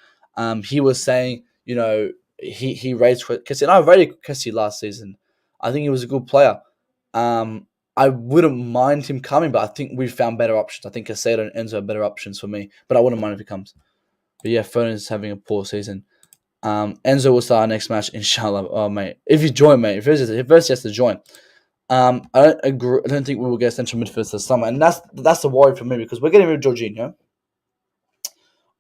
S1: He was saying, he rates Kessie, and I rated Kessie last season. I think he was a good player. I wouldn't mind him coming, but I think we found better options. I think Casado and Enzo are better options for me, but I wouldn't mind if he comes. But yeah, Foden is having a poor season. Enzo will start our next match, inshallah. Oh, mate. If you join, mate. If first he has to join. I don't agree. I don't think we will get central midfielders this summer, and that's the worry for me because we're getting rid of Jorginho.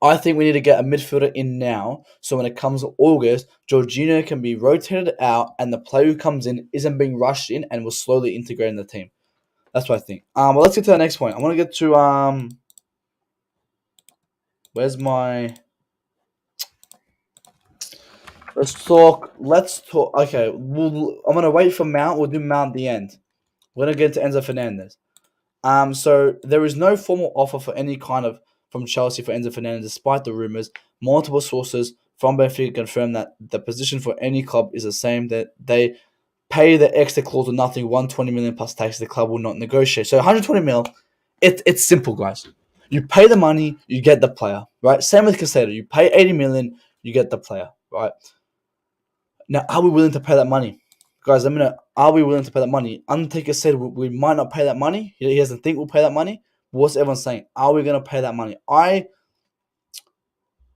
S1: I think we need to get a midfielder in now, so when it comes to August, Jorginho can be rotated out, and the player who comes in isn't being rushed in, and will slowly integrate in the team. That's what I think. Well, let's get to the next point. I want to get to where's my? Let's talk. Okay, I'm gonna wait for Mount. We'll do Mount at the end. We're gonna get to Enzo Fernandez. So there is no formal offer for any kind of from Chelsea for Enzo Fernandez, despite the rumors. Multiple sources from Benfica confirm that the position for any club is the same. That they pay the extra clause of nothing, 120 million plus tax. The club will not negotiate. So 120 mil. It's simple, guys. You pay the money, you get the player, right? Same with Casado. You pay 80 million, you get the player, right? Now, are we willing to pay that money? Guys, let me know. Are we willing to pay that money? Undertaker said we might not pay that money. He doesn't think we'll pay that money. But what's everyone saying? Are we going to pay that money?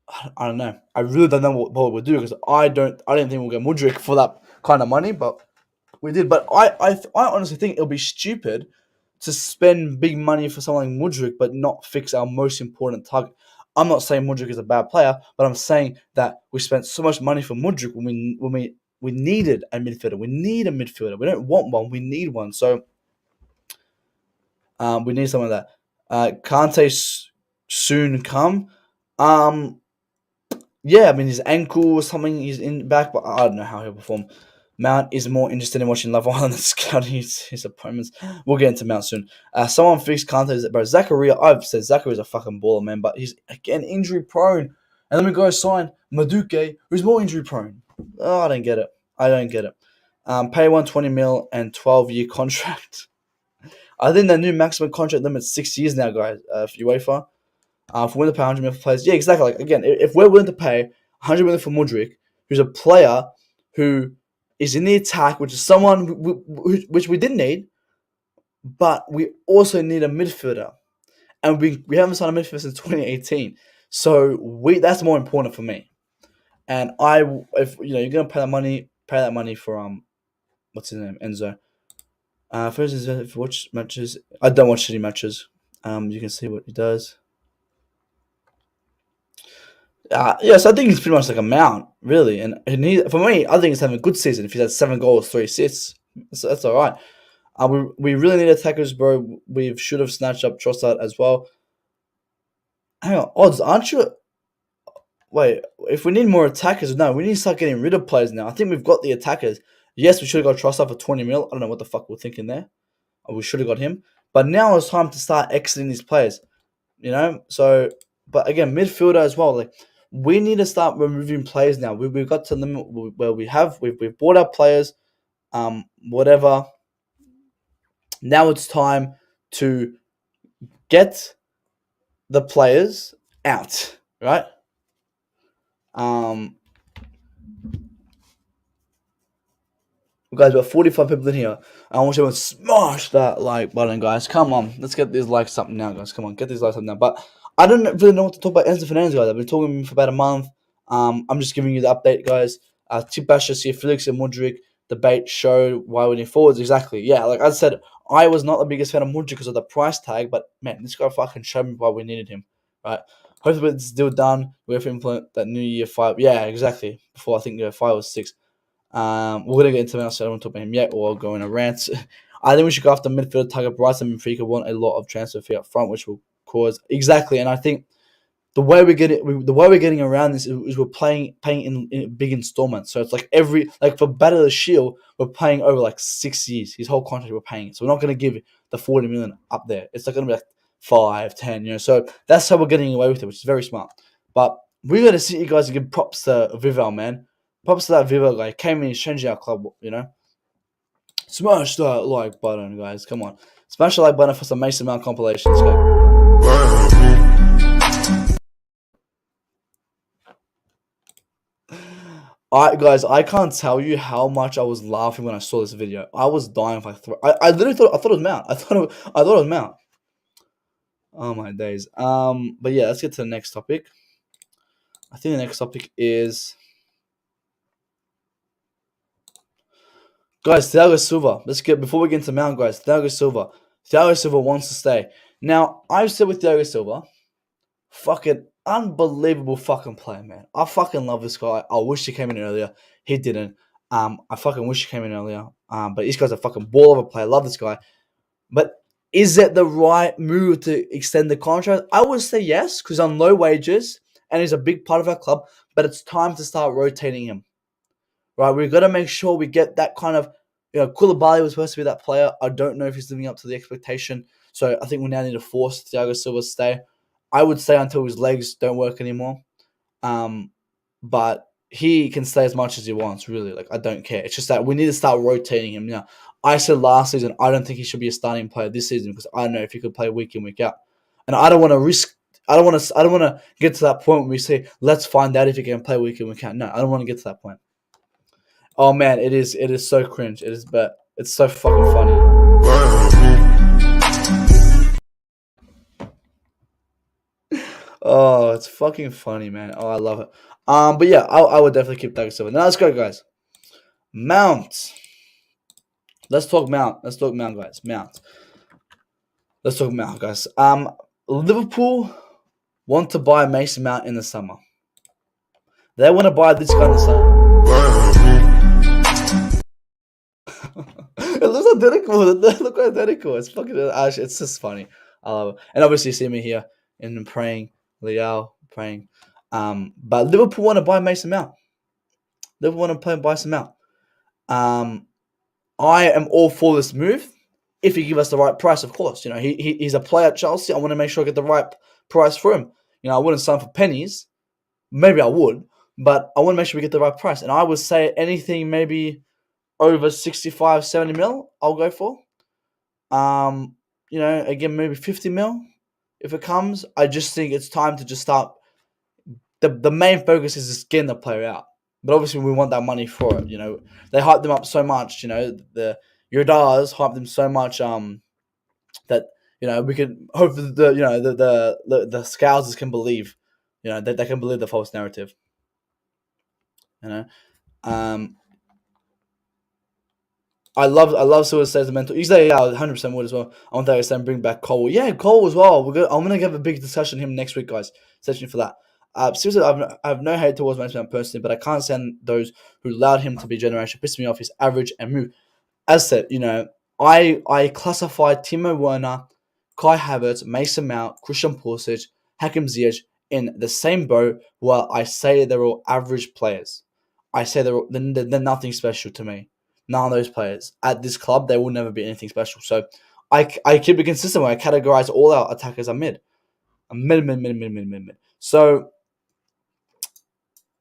S1: I don't know. I really don't know what we'll do because I didn't think we'll get Mudryk for that kind of money, but we did. But I honestly think it'll be stupid to spend big money for someone like Mudryk, but not fix our most important target. I'm not saying Mudryk is a bad player, but I'm saying that we spent so much money for Mudryk when we needed a midfielder. We need a midfielder. We don't want one. We need one. So we need someone like that. Kante soon come. Yeah, I mean his ankle or something. He's in back, but I don't know how he'll perform. Mount is more interested in watching Love Island than scouting his opponents. We'll get into Mount soon. Someone fixed Kante, bro. Zakaria, I've said Zakaria's a fucking baller, man, but he's again injury prone. And then we go sign Maduke, who's more injury prone. Oh, I don't get it. Pay 120 mil and 12-year contract. I think the new maximum contract limit is 6 years now, guys. For UEFA. If we're willing to pay 100 million for players, yeah, exactly. Like again, if we're willing to pay 100 million for Mudryk, who's a player who is in the attack, which is someone which we didn't need, but we also need a midfielder, and we haven't signed a midfielder since 2018. So that's more important for me. And if you're gonna pay that money for what's his name, Enzo. For instance, if you watch matches, I don't watch shitty matches. You can see what he does. Yes, I think he's pretty much like a Mount, really. And for me, I think he's having a good season. If he's had 7 goals, 3 assists, that's all right. We really need attackers, bro. We should have snatched up Trossard as well. Hang on, odds, aren't you? Wait, if we need more attackers, no, we need to start getting rid of players now. I think we've got the attackers. Yes, we should have got Trossard for 20 mil. I don't know what the fuck we're thinking there. We should have got him. But now it's time to start exiting these players. So, but again, midfielder as well. Like, we need to start removing players now. We've got to the limit where we've bought our players, whatever. Now it's time to get the players out, right? Guys, we've got 45 people in here. I want you to smash that like button, guys. Come on, let's get these likes up now, guys. Come on, get these likes up now. But I don't really know what to talk about Enzo Fernandez, guys. I've been talking to him for about a month. I'm just giving you the update, guys. Tip Basher, see Felix and Mudryk debate showed why we need forwards. Exactly. Yeah, like I said, I was not the biggest fan of Mudryk because of the price tag, but man, this guy fucking showed me why we needed him. Right. Hopefully it's still done. We have to implement that new year 5. Yeah, exactly. Before I think year 5 or 6. We're gonna get into that, so I don't want to talk about him yet, or I'll go in a rant. I think we should go after midfield target. Bryson and Benfica want a lot of transfer fee up front, which will cause exactly. And I think the way we're getting around this is we're paying in big installments. So it's like for Battle of the Shield, we're paying over like 6 years. His whole contract we're paying. So we're not gonna give the 40 million up there. It's like gonna be like 5, 10. So that's how we're getting away with it, which is very smart. But we gotta see you guys to give props to Vival, man. Props to that Viva guy. Came in, he's changing our club, Smash that like button, guys. Come on. Smash the like button for some Mason Mount compilations. Go. Alright, guys, I can't tell you how much I was laughing when I saw this video. I was dying if I literally thought it was Mount. I thought it was Mount. Oh my days. But yeah, let's get to the next topic. I think the next topic is, guys, Thiago Silva. Before we get into Mount, guys, Thiago Silva. Thiago Silva wants to stay. Now, I've said with Thiago Silva, fucking unbelievable fucking player, man. I fucking love this guy. I wish he came in earlier. He didn't. I fucking wish he came in earlier. But this guy's a fucking ball of a player. Love this guy. But is it the right move to extend the contract? I would say yes, because on low wages, and he's a big part of our club. But it's time to start rotating him. Right, we've got to make sure we get that kind of, Koulibaly was supposed to be that player. I don't know if he's living up to the expectation. So I think we now need to force Thiago Silva to stay. I would stay until his legs don't work anymore. But he can stay as much as he wants, really. Like, I don't care. It's just that we need to start rotating him. Now, I said last season, I don't think he should be a starting player this season because I don't know if he could play week in, week out. And I don't want to risk. I don't want to get to that point where we say, let's find out if he can play week in, week out. No, I don't want to get to that point. Oh man, it is so cringe. It is, but it's so fucking funny. Oh, it's fucking funny, man. Oh, I love it. But yeah, I would definitely keep Thiago Silva. Now let's go, guys. Mount. Let's talk Mount. Let's talk Mount, guys. Mount. Let's talk Mount, guys. Liverpool want to buy Mason Mount in the summer. They want to buy this guy in the summer. It looks identical. They look identical. It's fucking. It's just funny. I love it. And obviously, you see me here and praying, Liao praying. But Liverpool want to buy Mason Mount. Liverpool want to buy some Mount. I am all for this move if you give us the right price, of course. You know, he's a player at Chelsea. I want to make sure I get the right price for him. You know, I wouldn't sign for pennies. Maybe I would, but I want to make sure we get the right price. And I would say anything maybe over 65, 70 mil, I'll go for. You know, again, maybe 50 mil if it comes. I just think it's time to just start. The main focus is just getting the player out. But obviously, we want that money for it. You know, they hyped them up so much. You know, your dollars hyped them so much. That you know we can hope that the scouts can believe. You know that they can believe the false narrative. You know, I love Silva's sentimental. He's like, yeah, 100% would as well. I want that to bring back Cole. Yeah, Cole as well. I'm gonna have a big discussion on him next week, guys. Especially for that. Seriously, I have no hate towards Mason personally, but I can't stand those who allowed him to be generation. Pissed me off his average and move. As said, you know, I classify Timo Werner, Kai Havertz, Mason Mount, Christian Pulisic, Hakim Ziyech in the same boat. While I say they're all average players, I say they're nothing special to me. None of those players at this club, they will never be anything special. So I keep it consistent when I categorize all our attackers are mid. Mid. So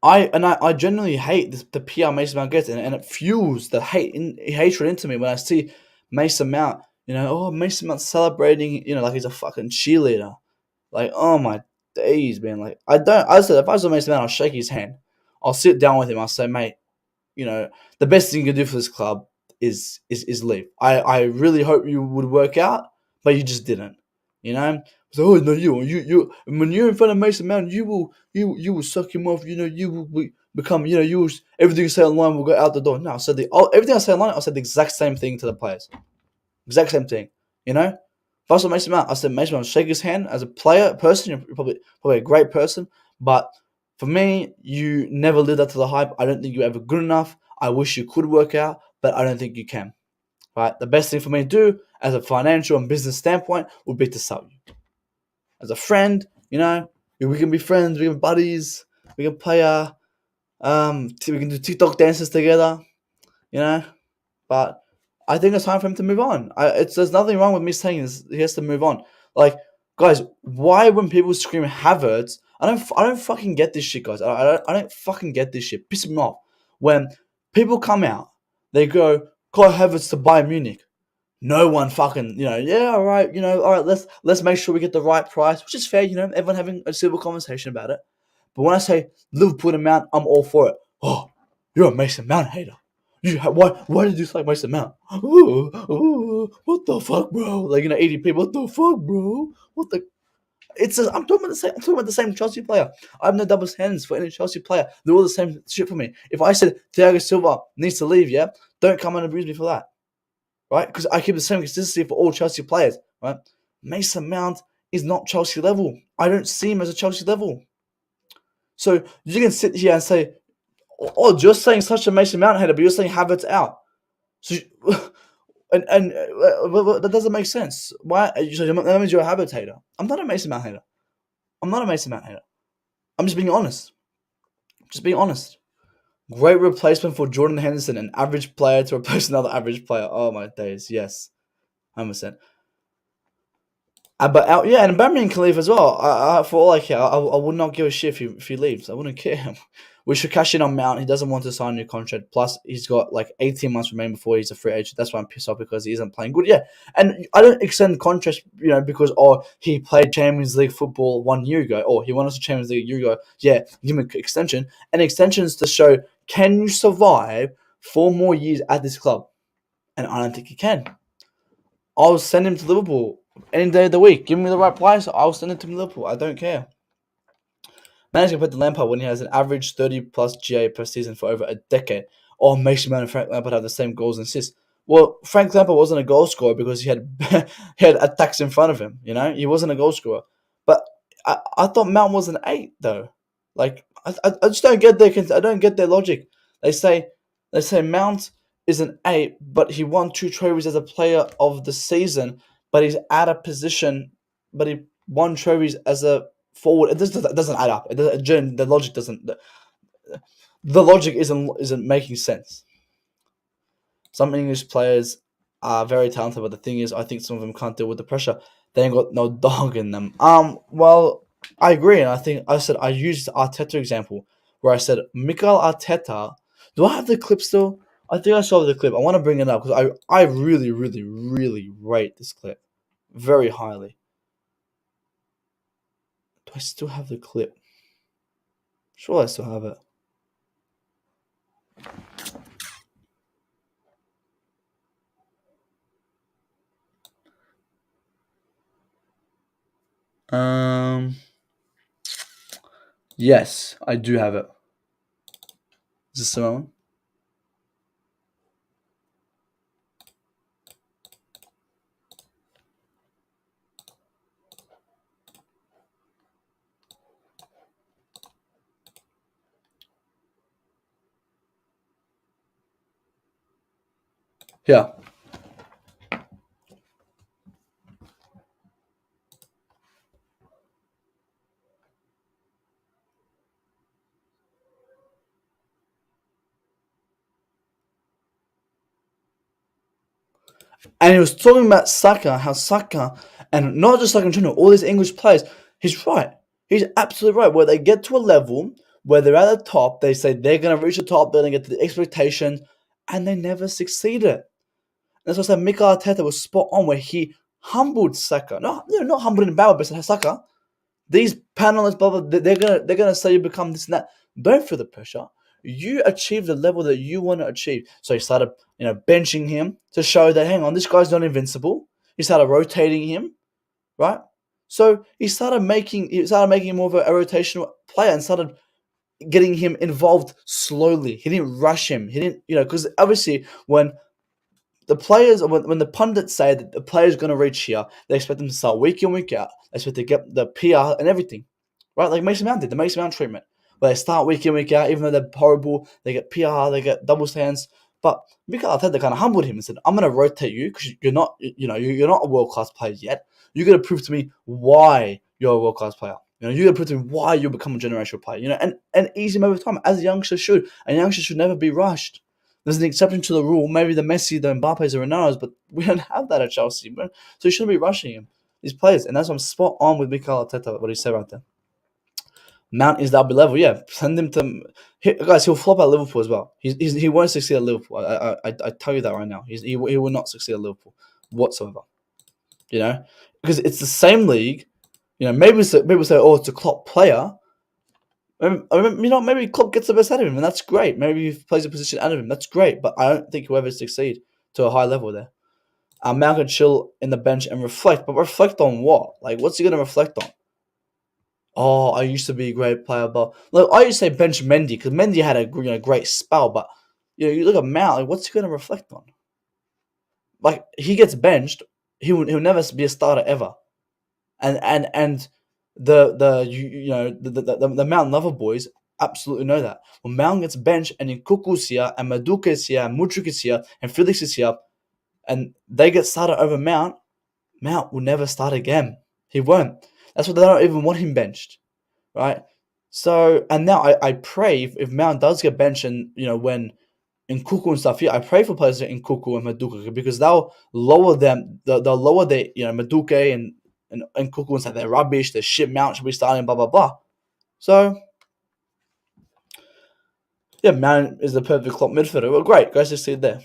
S1: I genuinely hate the PR Mason Mount gets, and it fuels the hatred into me when I see Mason Mount. You know, oh, Mason Mount celebrating, you know, like he's a fucking cheerleader. Like, oh my days, man. Like, I said, if I saw Mason Mount, I'll shake his hand. I'll sit down with him. I'll say, mate, you know, the best thing you can do for this club is leave. I really hope you would work out, but you just didn't. You know? So, oh no, you when you're in front of Mason Mount, you will suck him off. You know, you will become, you know, everything you say online will go out the door. No, I said everything I say online, I said the exact same thing to the players. Exact same thing. You know? If I saw Mason Mount, I said Mason Mount, shake his hand as a person. You're probably a great person, but for me, you never lived up to the hype. I don't think you're ever good enough. I wish you could work out, but I don't think you can. Right? The best thing for me to do, as a financial and business standpoint, would be to sell you. As a friend, you know, we can be friends, we can be buddies, we can play we can do TikTok dances together, you know. But I think it's time for him to move on. There's nothing wrong with me saying this. He has to move on. Like, guys, why when people scream Havertz, I don't fucking get this shit, guys. I don't fucking get this shit. Piss me off. When people come out, they go, Kai Havertz to Bayern Munich. No one fucking, you know, yeah, all right, you know, all right, let's make sure we get the right price, which is fair, you know, everyone having a civil conversation about it. But when I say Liverpool to Mount, I'm all for it. Oh, you're a Mason Mount hater. Why did you like Mason Mount? What the fuck, bro? Like, you know, 80 people. What the fuck, bro? What the? I'm talking about the same Chelsea player. I have no double standards for any Chelsea player. They're all the same shit for me. If I said Thiago Silva needs to leave, yeah, don't come and abuse me for that, right? Because I keep the same consistency for all Chelsea players, right? Mason Mount is not Chelsea level. I don't see him as a Chelsea level. So you can sit here and say, "Oh, you're saying such a Mason Mount hater, but you're saying Havertz out." So, and that doesn't make sense. Why? So that means you're a Havertz hater. I'm not a Mason Mount hater. I'm not a Mason Mount hater. I'm just being honest. Great replacement for Jordan Henderson, an average player to replace another average player. Oh my days, yes, 100%. But yeah, and Batman can leave as well. For all I care, I would not give a shit if he leaves. I wouldn't care. We should cash in on Mount. He doesn't want to sign a new contract. Plus, he's got like 18 months remaining before he's a free agent. That's why I'm pissed off, because he isn't playing good. Yeah, and I don't extend contracts, you know, because he played Champions League football 1 year ago, or he won us a Champions League a year ago. Yeah, give him an extension. And extensions to show, can you survive 4 more years at this club? And I don't think he can. I'll send him to Liverpool any day of the week. Give me the right price, I'll send him to Liverpool. I don't care. Managed compared to Lampard when he has an average 30 plus GA per season for over a decade. Or Mason Mount and Frank Lampard have the same goals and assists. Well, Frank Lampard wasn't a goal scorer because he had he had attacks in front of him. He wasn't a goal scorer. But I thought Mount was an 8 though. Like I just don't get their logic. They say Mount is an 8, but he won 2 trophies as a player of the season. But he's out of position. But he won trophies as a forward. It doesn't add up. The logic doesn't. The logic isn't making sense. Some English players are very talented, but the thing is, I think some of them can't deal with the pressure. They ain't got no dog in them. Well, I agree, and I used the Arteta example where I said Mikel Arteta. Do I have the clip still? I think I saw the clip. I want to bring it up because I really, really, really rate this clip very highly. Do I still have the clip? Sure, I still have it. Yes, I do have it. Is this the one? Yeah. And he was talking about Saka, how Saka, and not just Saka in general, all these English players, he's right. He's absolutely right. Where they get to a level where they're at the top, they say they're going to reach the top, they're going to get to the expectation, and they never succeeded. And that's what I said, Mikel Arteta was spot on, where he humbled Saka. Not humbled in bad, but said, Saka, these panelists, blah, blah, they're gonna say you become this and that. Don't feel the pressure. You achieve the level that you want to achieve. So he started, benching him to show that, hang on, this guy's not invincible. He started rotating him, right? So he started making him more of a rotational player and started getting him involved slowly. He didn't rush him. He didn't, because obviously when when the pundits say that the player's going to reach here, they expect them to start week in, week out. They expect to get the PR and everything, right? Like Mason Mount did, the Mason Mount treatment, where they start week in, week out, even though they're horrible, they get PR, they get double stands. But Mikel Arteta kind of humbled him and said, "I'm going to rotate you because you're not, you're not a world class player yet. You're going to prove to me why you're a world class player. You're going to prove to me why you become a generational player. And ease him over time, as a youngster should. A youngster should never be rushed." There's an exception to the rule. Maybe the Messi, the Mbappe's, the Ronaldo's, but we don't have that at Chelsea. So you shouldn't be rushing him. These players, and that's what I'm spot on with Mikel Arteta, what he said right there. Mount is that level, yeah. Send him to guys. He'll flop at Liverpool as well. He won't succeed at Liverpool. I tell you that right now. He will not succeed at Liverpool whatsoever. Because it's the same league. Maybe say, oh, it's a Klopp player. Maybe Klopp gets the best out of him, and that's great. Maybe he plays a position out of him, that's great. But I don't think he'll ever succeed to a high level there. Mount can chill in the bench and reflect, but reflect on what? Like, what's he going to reflect on? Oh, I used to be a great player, but look, I used to say bench Mendy because Mendy had a great spell. But you look at Mount, like, what's he going to reflect on? Like, he gets benched, he'll never be a starter ever, and the Mount Lover boys absolutely know that. When Mount gets benched and Nkuku's here and Maduka is here and Mudryk is here and Felix is here and they get started over Mount will never start again. He won't. That's why they don't even want him benched, right? So, and now I pray if Mount does get benched and, when Nkuku and stuff, I pray for players like Nkuku and Maduka because they'll lower them, they'll lower their, Maduka and Nkuku and say they're rubbish, they're shit, Mount should be starting, blah, blah, blah. So, yeah, Mount is the perfect Klopp midfielder. Well, great, guys, just see there.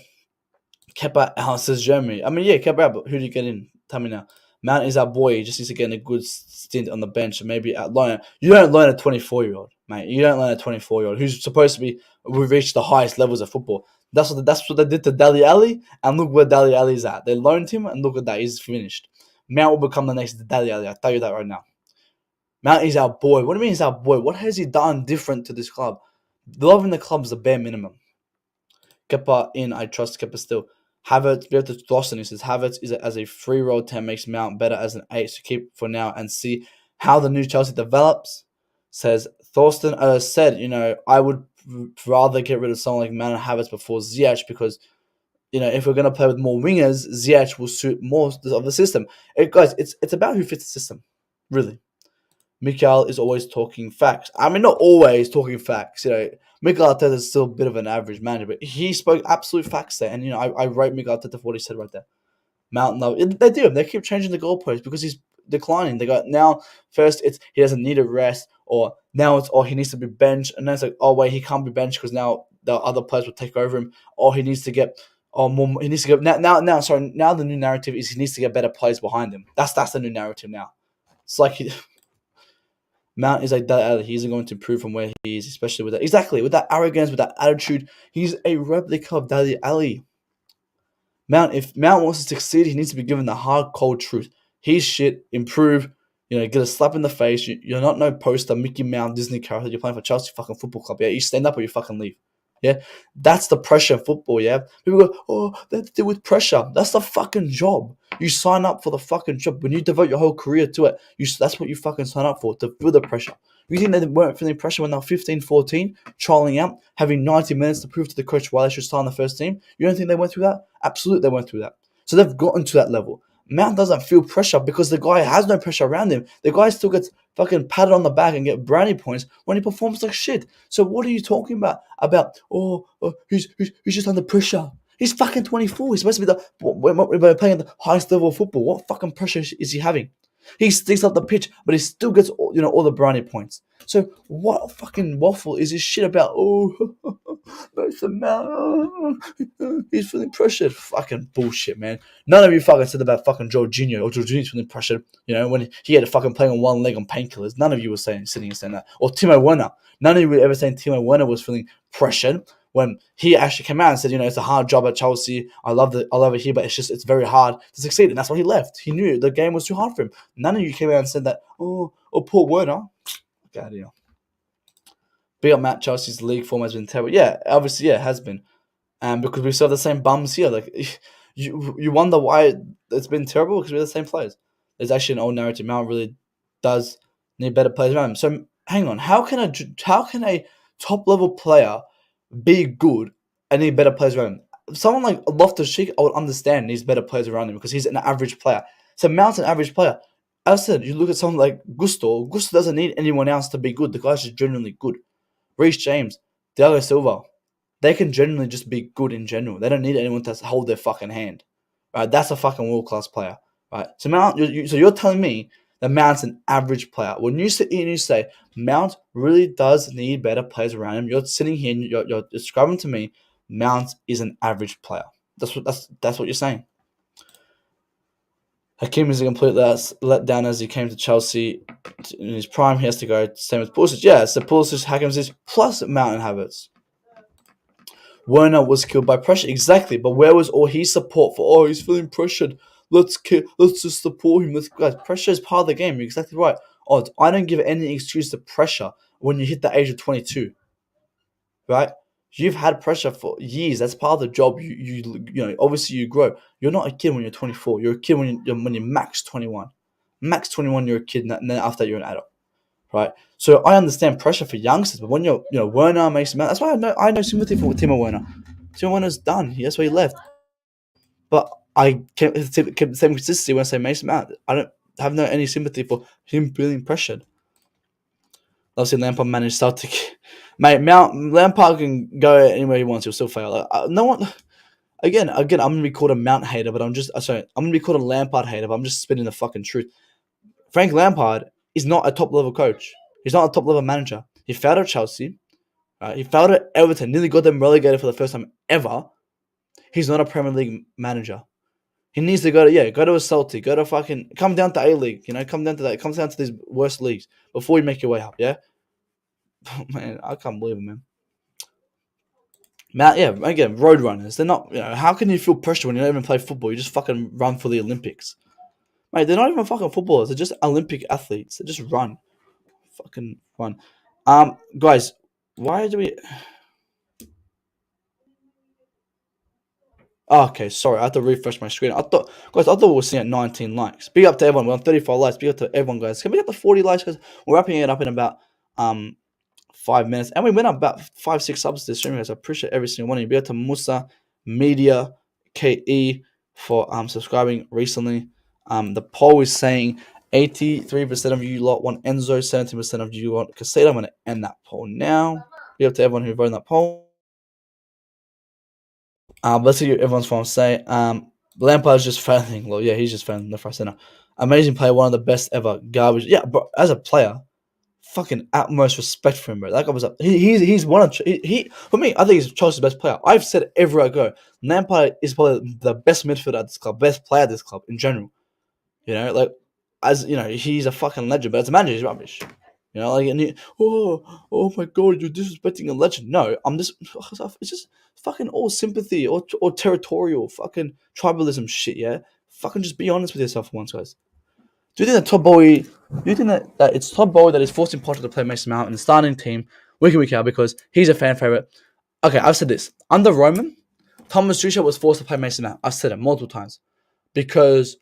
S1: Kepa says Germany. I mean, yeah, Kepa out, but who do you get in? Tell me now. Mount is our boy. He just needs to get in a good stint on the bench and maybe outline it. You don't learn a 24-year-old, mate. You don't learn a 24-year-old who's supposed to be reached the highest levels of football. That's what they did to Dali Ali, and look where Dali Ali's at. They loaned him, and look at that. He's finished. Mount will become the next Dali Ali. I'll tell you that right now. Mount is our boy. What do you mean he's our boy? What has he done different to this club? Loving the club is the bare minimum. Kepa in, I trust Kepa still. Havertz, we have to Dawson. He says Havertz is as a free roll 10 makes Mount better as an 8 to keep for now and see how the new Chelsea develops. Says Thorsten, as I said, I would rather get rid of someone like Mount and Havertz before Ziyech because, if we're going to play with more wingers, Ziyech will suit more of the system. Guys, it's about who fits the system, really. Mikel is always talking facts. I mean, not always talking facts. Mikel Arteta is still a bit of an average manager, but he spoke absolute facts there. And, I rate Mikel Arteta for what he said right there. Mountain Love. They do. They keep changing the goalposts because he's declining. They go, now, first, it's he doesn't need a rest, or now it's, he needs to be benched. And then it's like, oh, wait, he can't be benched because now the other players will take over him, or he needs to get. More. He needs to get now. The new narrative is he needs to get better players behind him. That's the new narrative now. It's like Mount is like that. He isn't going to improve from where he is, especially with that arrogance, with that attitude. He's a replica of Dele Alli. If Mount wants to succeed, he needs to be given the hard, cold truth. He's shit. Improve. Get a slap in the face. You're not no poster, Mickey Mouse, Disney character. You're playing for Chelsea fucking football club. Yeah, you stand up or you fucking leave. Yeah, that's the pressure of football. Yeah, people go, oh, they have to deal with pressure. That's the fucking job. You sign up for the fucking job. When you devote your whole career to it, that's what you fucking sign up for, to feel the pressure. You think they weren't feeling pressure when they were 15, 14, trialing out, having 90 minutes to prove to the coach why they should start on the first team? You don't think they went through that? Absolutely, they went through that. So they've gotten to that level. Mount doesn't feel pressure because the guy has no pressure around him. The guy still gets fucking patted on the back and get brownie points when he performs like shit. So what are you talking about? He's just under pressure. He's fucking 24. He's supposed to be we're playing at the highest level of football. What fucking pressure is he having? He sticks up the pitch, but he still gets all the brownie points. So what fucking waffle is this shit about? Mason Mount, he's feeling pressured. Fucking bullshit, man. None of you fucking said about fucking Jorginho or Jorginho's feeling pressured. When he had to fucking play on one leg on painkillers. None of you were sitting and saying that. Or Timo Werner. None of you were ever saying Timo Werner was feeling pressured when he actually came out and said, it's a hard job at Chelsea. I love it here, but it's very hard to succeed. And that's why he left. He knew the game was too hard for him. None of you came out and said that, poor Werner. Get out of here. Big up Matt, Chelsea's league form has been terrible. Yeah, obviously, it has been. Because we still have the same bums here. Like, you wonder why it's been terrible because we're the same players. There's actually an old narrative. Mount really does need better players around him. So, hang on. How can a top-level player be good and need better players around him? Someone like Loftus-Cheek, I would understand needs better players around him because he's an average player. So, Mount's an average player. As I said, you look at someone like Gusto. Gusto doesn't need anyone else to be good. The guy's just genuinely good. Reece James, Thiago Silva, they can genuinely just be good in general. They don't need anyone to hold their fucking hand. Right? That's a fucking world-class player. Right? So Mount, so you're telling me that Mount's an average player. When you sit here and you say Mount really does need better players around him, you're sitting here and you're describing to me Mount is an average player. That's what you're saying. Hakim is a complete letdown as he came to Chelsea in his prime. He has to go. Same with Pulisic. Yeah, so Pulisic, Hakim's is plus Mount and Havertz. Werner was killed by pressure. Exactly, but where was all his support for? He's feeling pressured. Let's just support him. Guys, pressure is part of the game. You're exactly right. I don't give any excuse to pressure when you hit the age of 22. Right? You've had pressure for years. That's part of the job. You obviously you grow. You're not a kid when you're 24. You're a kid when you're max 21. Max 21, you're a kid, and then after that, you're an adult. Right? So I understand pressure for youngsters, but when you're, Werner makes Mount. That's why I know sympathy for Timo Werner. Timo Werner's done. That's why he left. But I kept the same consistency when I say Mason Mount. I don't have any sympathy for him feeling pressured. Obviously, Lampard managed Celtic. Mate, Lampard can go anywhere he wants. He'll still fail. No one. Again, I'm gonna be called a Mount hater, but I'm gonna be called a Lampard hater, but I'm just spitting the fucking truth. Frank Lampard is not a top level coach. He's not a top level manager. He failed at Chelsea. Right? He failed at Everton. Nearly got them relegated for the first time ever. He's not a Premier League manager. He needs to go to a Celtic. Go to come down to A League. Come down to that. Come down to these worst leagues before you make your way up. Yeah. Man, I can't believe it, man. Matt, yeah, again, road runners. They're not, how can you feel pressure when you don't even play football? You just fucking run for the Olympics. Mate, they're not even fucking footballers. They're just Olympic athletes. They just run. fucking fun. Guys, why do we? Oh, okay, sorry, I had to refresh my screen. I thought we were seeing at 19 likes. Big up to everyone. We're on 35 likes. Big up to everyone, guys. Can we get to 40 likes? Because we're wrapping it up in about 5 minutes, and we went up about 5-6 subs this stream, guys. I appreciate every single one of you. Big up to Musa Media KE for subscribing recently. The poll is saying 83% of you lot want Enzo, 17% of you want Caseta. I'm going to end that poll now. Big up to everyone who voted in that poll. Let's see what everyone's from say. Lampard's just failing. Well, yeah, he's just failing left, right, center. Amazing player, one of the best ever. Garbage. Yeah, but as a player, fucking utmost respect for him, bro. That guy was he's one of he for me. I think he's Chelsea's best player. I've said it everywhere I go. Lampard is probably the best midfielder at this club, best player at this club in general. You know, like as you know, he's a fucking legend, but as a manager, he's rubbish. You know, like oh my god, you're disrespecting a legend. No, I'm just it's just fucking all sympathy or territorial fucking tribalism shit. Yeah, fucking just be honest with yourself for once, guys. Do you think that Todd Bowie? Do you think that it's Todd Bowie that is forcing Potter to play Mason Mount in the starting team week in week out because he's a fan favorite? Okay, I've said this under Roman, Thomas Tuchel was forced to play Mason Mount. I've said it multiple times because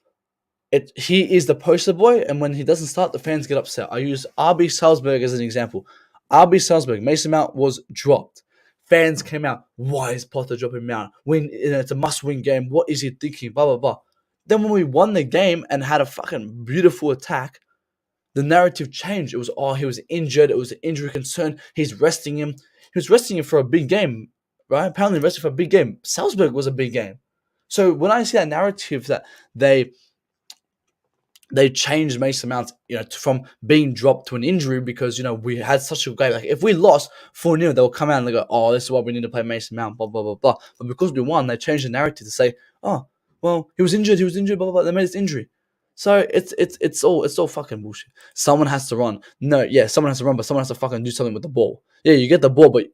S1: he is the poster boy, and when he doesn't start, the fans get upset. I use RB Salzburg as an example. RB Salzburg, Mason Mount was dropped. Fans came out. Why is Potter dropping Mount? It's a must-win game. What is he thinking? Blah blah blah. Then when we won the game and had a fucking beautiful attack, the narrative changed. It was he was injured. It was an injury concern. He's resting him. He was resting him for a big game, right? Apparently resting for a big game. Salzburg was a big game. So when I see that narrative that they changed Mason Mount, from being dropped to an injury because, we had such a great, like, if we lost 4-0, they'll come out and they go, oh, this is why we need to play Mason Mount, blah, blah, blah, blah. But because we won, they changed the narrative to say, oh, well, he was injured, blah, blah, blah. They made his injury. So it's all fucking bullshit. Someone has to run. No, yeah, someone has to run, but someone has to fucking do something with the ball. Yeah, you get the ball, but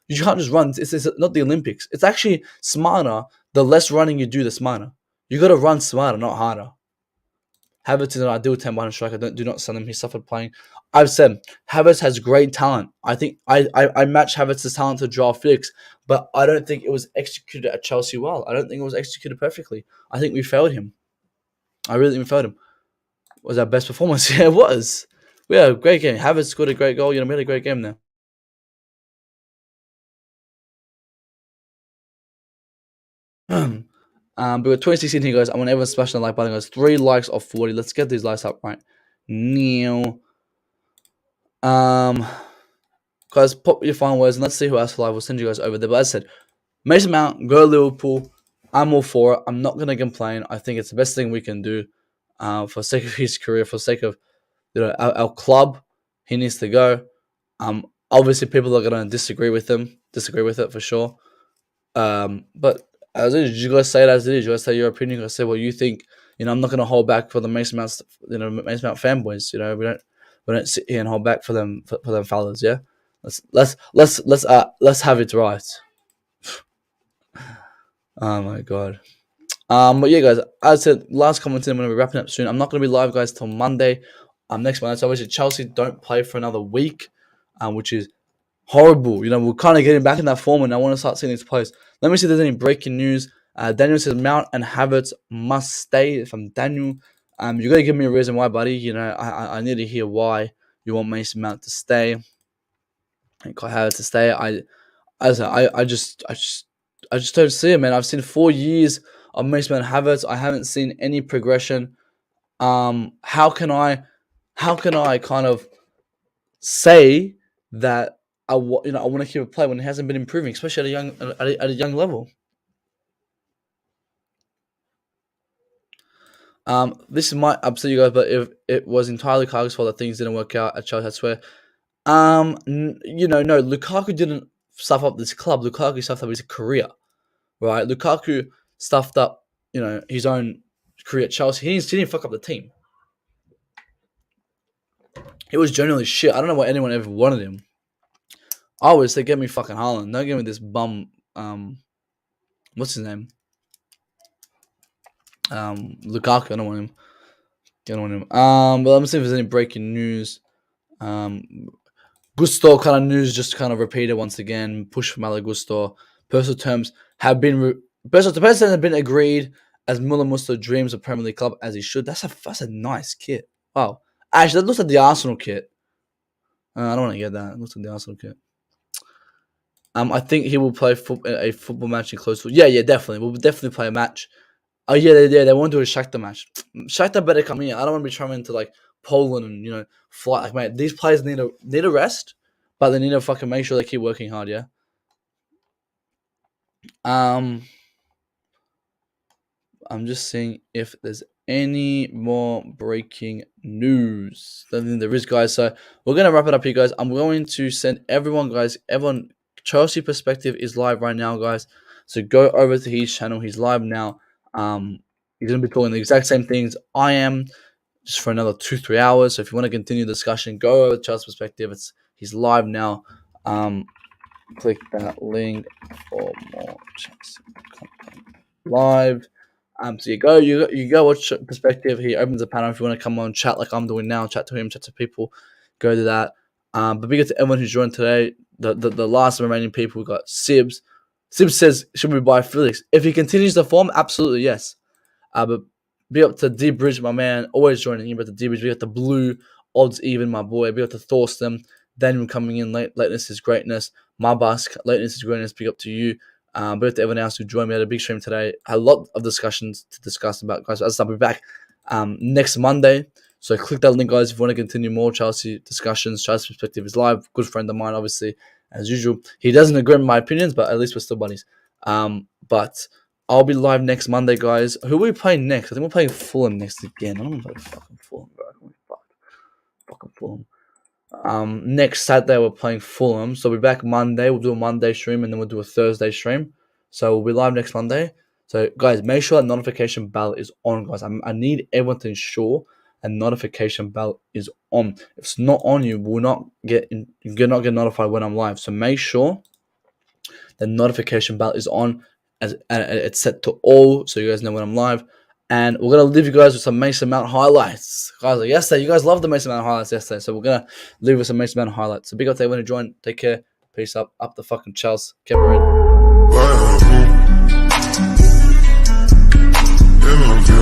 S1: you can't just run. It's not the Olympics. It's actually smarter. The less running you do, the smarter. You got to run smarter, not harder. Havertz is an ideal 10-1 striker. Do not sell him. He suffered playing. I've said Havertz has great talent. I think I match Havertz's talent to Joao Felix, but I don't think it was executed at Chelsea well. I don't think it was executed perfectly. I think we failed him. I really think we failed him. Was our best performance? Yeah, it was. We had a great game. Havertz scored a great goal. We had a great game there. But with 2016 here, guys, I want everyone smashing the like button, guys. 3 likes of 40. Let's get these likes up right now. Guys, pop your final words and let's see who else live. We'll send you guys over there. But as I said, Mason Mount, go Liverpool. I'm all for it. I'm not gonna complain. I think it's the best thing we can do. For the sake of his career, for the sake of our club, he needs to go. Obviously people are gonna disagree with it for sure. But as it is, you guys say it as it is. You guys say your opinion. You guys say what you think. I'm not gonna hold back for the Mason Mount, Mason Mount fanboys. We don't sit here and hold back for them fellas. Yeah, let's have it right. Oh my god. But yeah, guys. As I said, last comment. I'm gonna be wrapping up soon. I'm not gonna be live, guys, till Monday. Next Monday. So obviously Chelsea don't play for another week, which is horrible. We're kind of getting back in that form, and I want to start seeing these players. Let me see if there's any breaking news. Daniel says Mount and Havertz must stay. From Daniel, you got to give me a reason why, buddy. I need to hear why you want Mason Mount to stay and Havertz to stay. I just don't see it, man. I've seen 4 years of Mason Mount and Havertz. I haven't seen any progression. How can I kind of say that I want to keep a play when he hasn't been improving, especially at a young level. This might upset you guys, but if it was entirely Lukaku's fault that things didn't work out at Chelsea, I swear. No, Lukaku didn't stuff up this club. Lukaku stuffed up his career, right? Lukaku stuffed up, his own career at Chelsea. He didn't fuck up the team. It was generally shit. I don't know why anyone ever wanted him. I always say, get me fucking Haaland. Don't give me this bum. What's his name? Lukaku. I don't want him. But let me see if there's any breaking news. Gusto kind of news just kind of repeated once again. Push for Malo Gusto. Personal terms have been agreed as Muller Musto dreams of Premier League club as he should. That's a nice kit. Wow. Actually, that looks like the Arsenal kit. I don't want to get that. It looks like the Arsenal kit. I think he will play a football match in close. Yeah, definitely. We'll definitely play a match. Oh yeah, they want to do a Shakhtar match. Shakhtar better come here. I don't want to be traveling to like Poland and fly. Like, mate, these players need a rest, but they need to fucking make sure they keep working hard. Yeah. I'm just seeing if there's any more breaking news. I think there is, guys. So we're gonna wrap it up here, guys. I'm going to send everyone, guys. Everyone, Chelsea Perspective is live right now, guys. So go over to his channel. He's live now. He's gonna be talking the exact same things I am, just for another 2-3 hours. So if you want to continue the discussion, go over to Chelsea Perspective. He's live now. Click that link for more Chelsea content live. So you go watch Perspective. He opens a panel if you want to come on, chat like I'm doing now, chat to him, chat to people, go to that. But big up to everyone who's joined today. The last remaining people, we got Sibs. Sibs says, should we buy Felix? If he continues the form, absolutely yes. But big up to D Bridge, my man, always joining in. But the D Bridge, we got the blue odds even, my boy. Big up to Thorsten, Daniel coming in late. Lateness is greatness. My Busk, lateness is greatness. Big up to you. But up to everyone else who joined me. I had a big stream today. Had a lot of discussions to discuss about, guys. So I'll be back next Monday. So click that link, guys, if you want to continue more Chelsea discussions. Chelsea Perspective is live. Good friend of mine, obviously, as usual. He doesn't agree with my opinions, but at least we're still buddies. But I'll be live next Monday, guys. Who are we playing next? I think we're playing Fulham next again. I don't want to play fucking Fulham, bro. Fucking Fulham. Next Saturday we're playing Fulham, so we'll be back Monday. We'll do a Monday stream and then we'll do a Thursday stream. So we'll be live next Monday. So guys, make sure that notification bell is on, guys. I need everyone to ensure a notification bell is on. If it's not on, you will not get notified when I'm live. So make sure the notification bell is on, as it's set to all, so you guys know when I'm live. And we're going to leave you guys with some Mason Mount highlights. Guys, like yesterday, you guys loved the Mason Mount highlights yesterday. So we're going to leave with some Mason Mount highlights. So big up to everyone who joined. Take care. Peace up. Up the fucking Chelsea. Keep it in.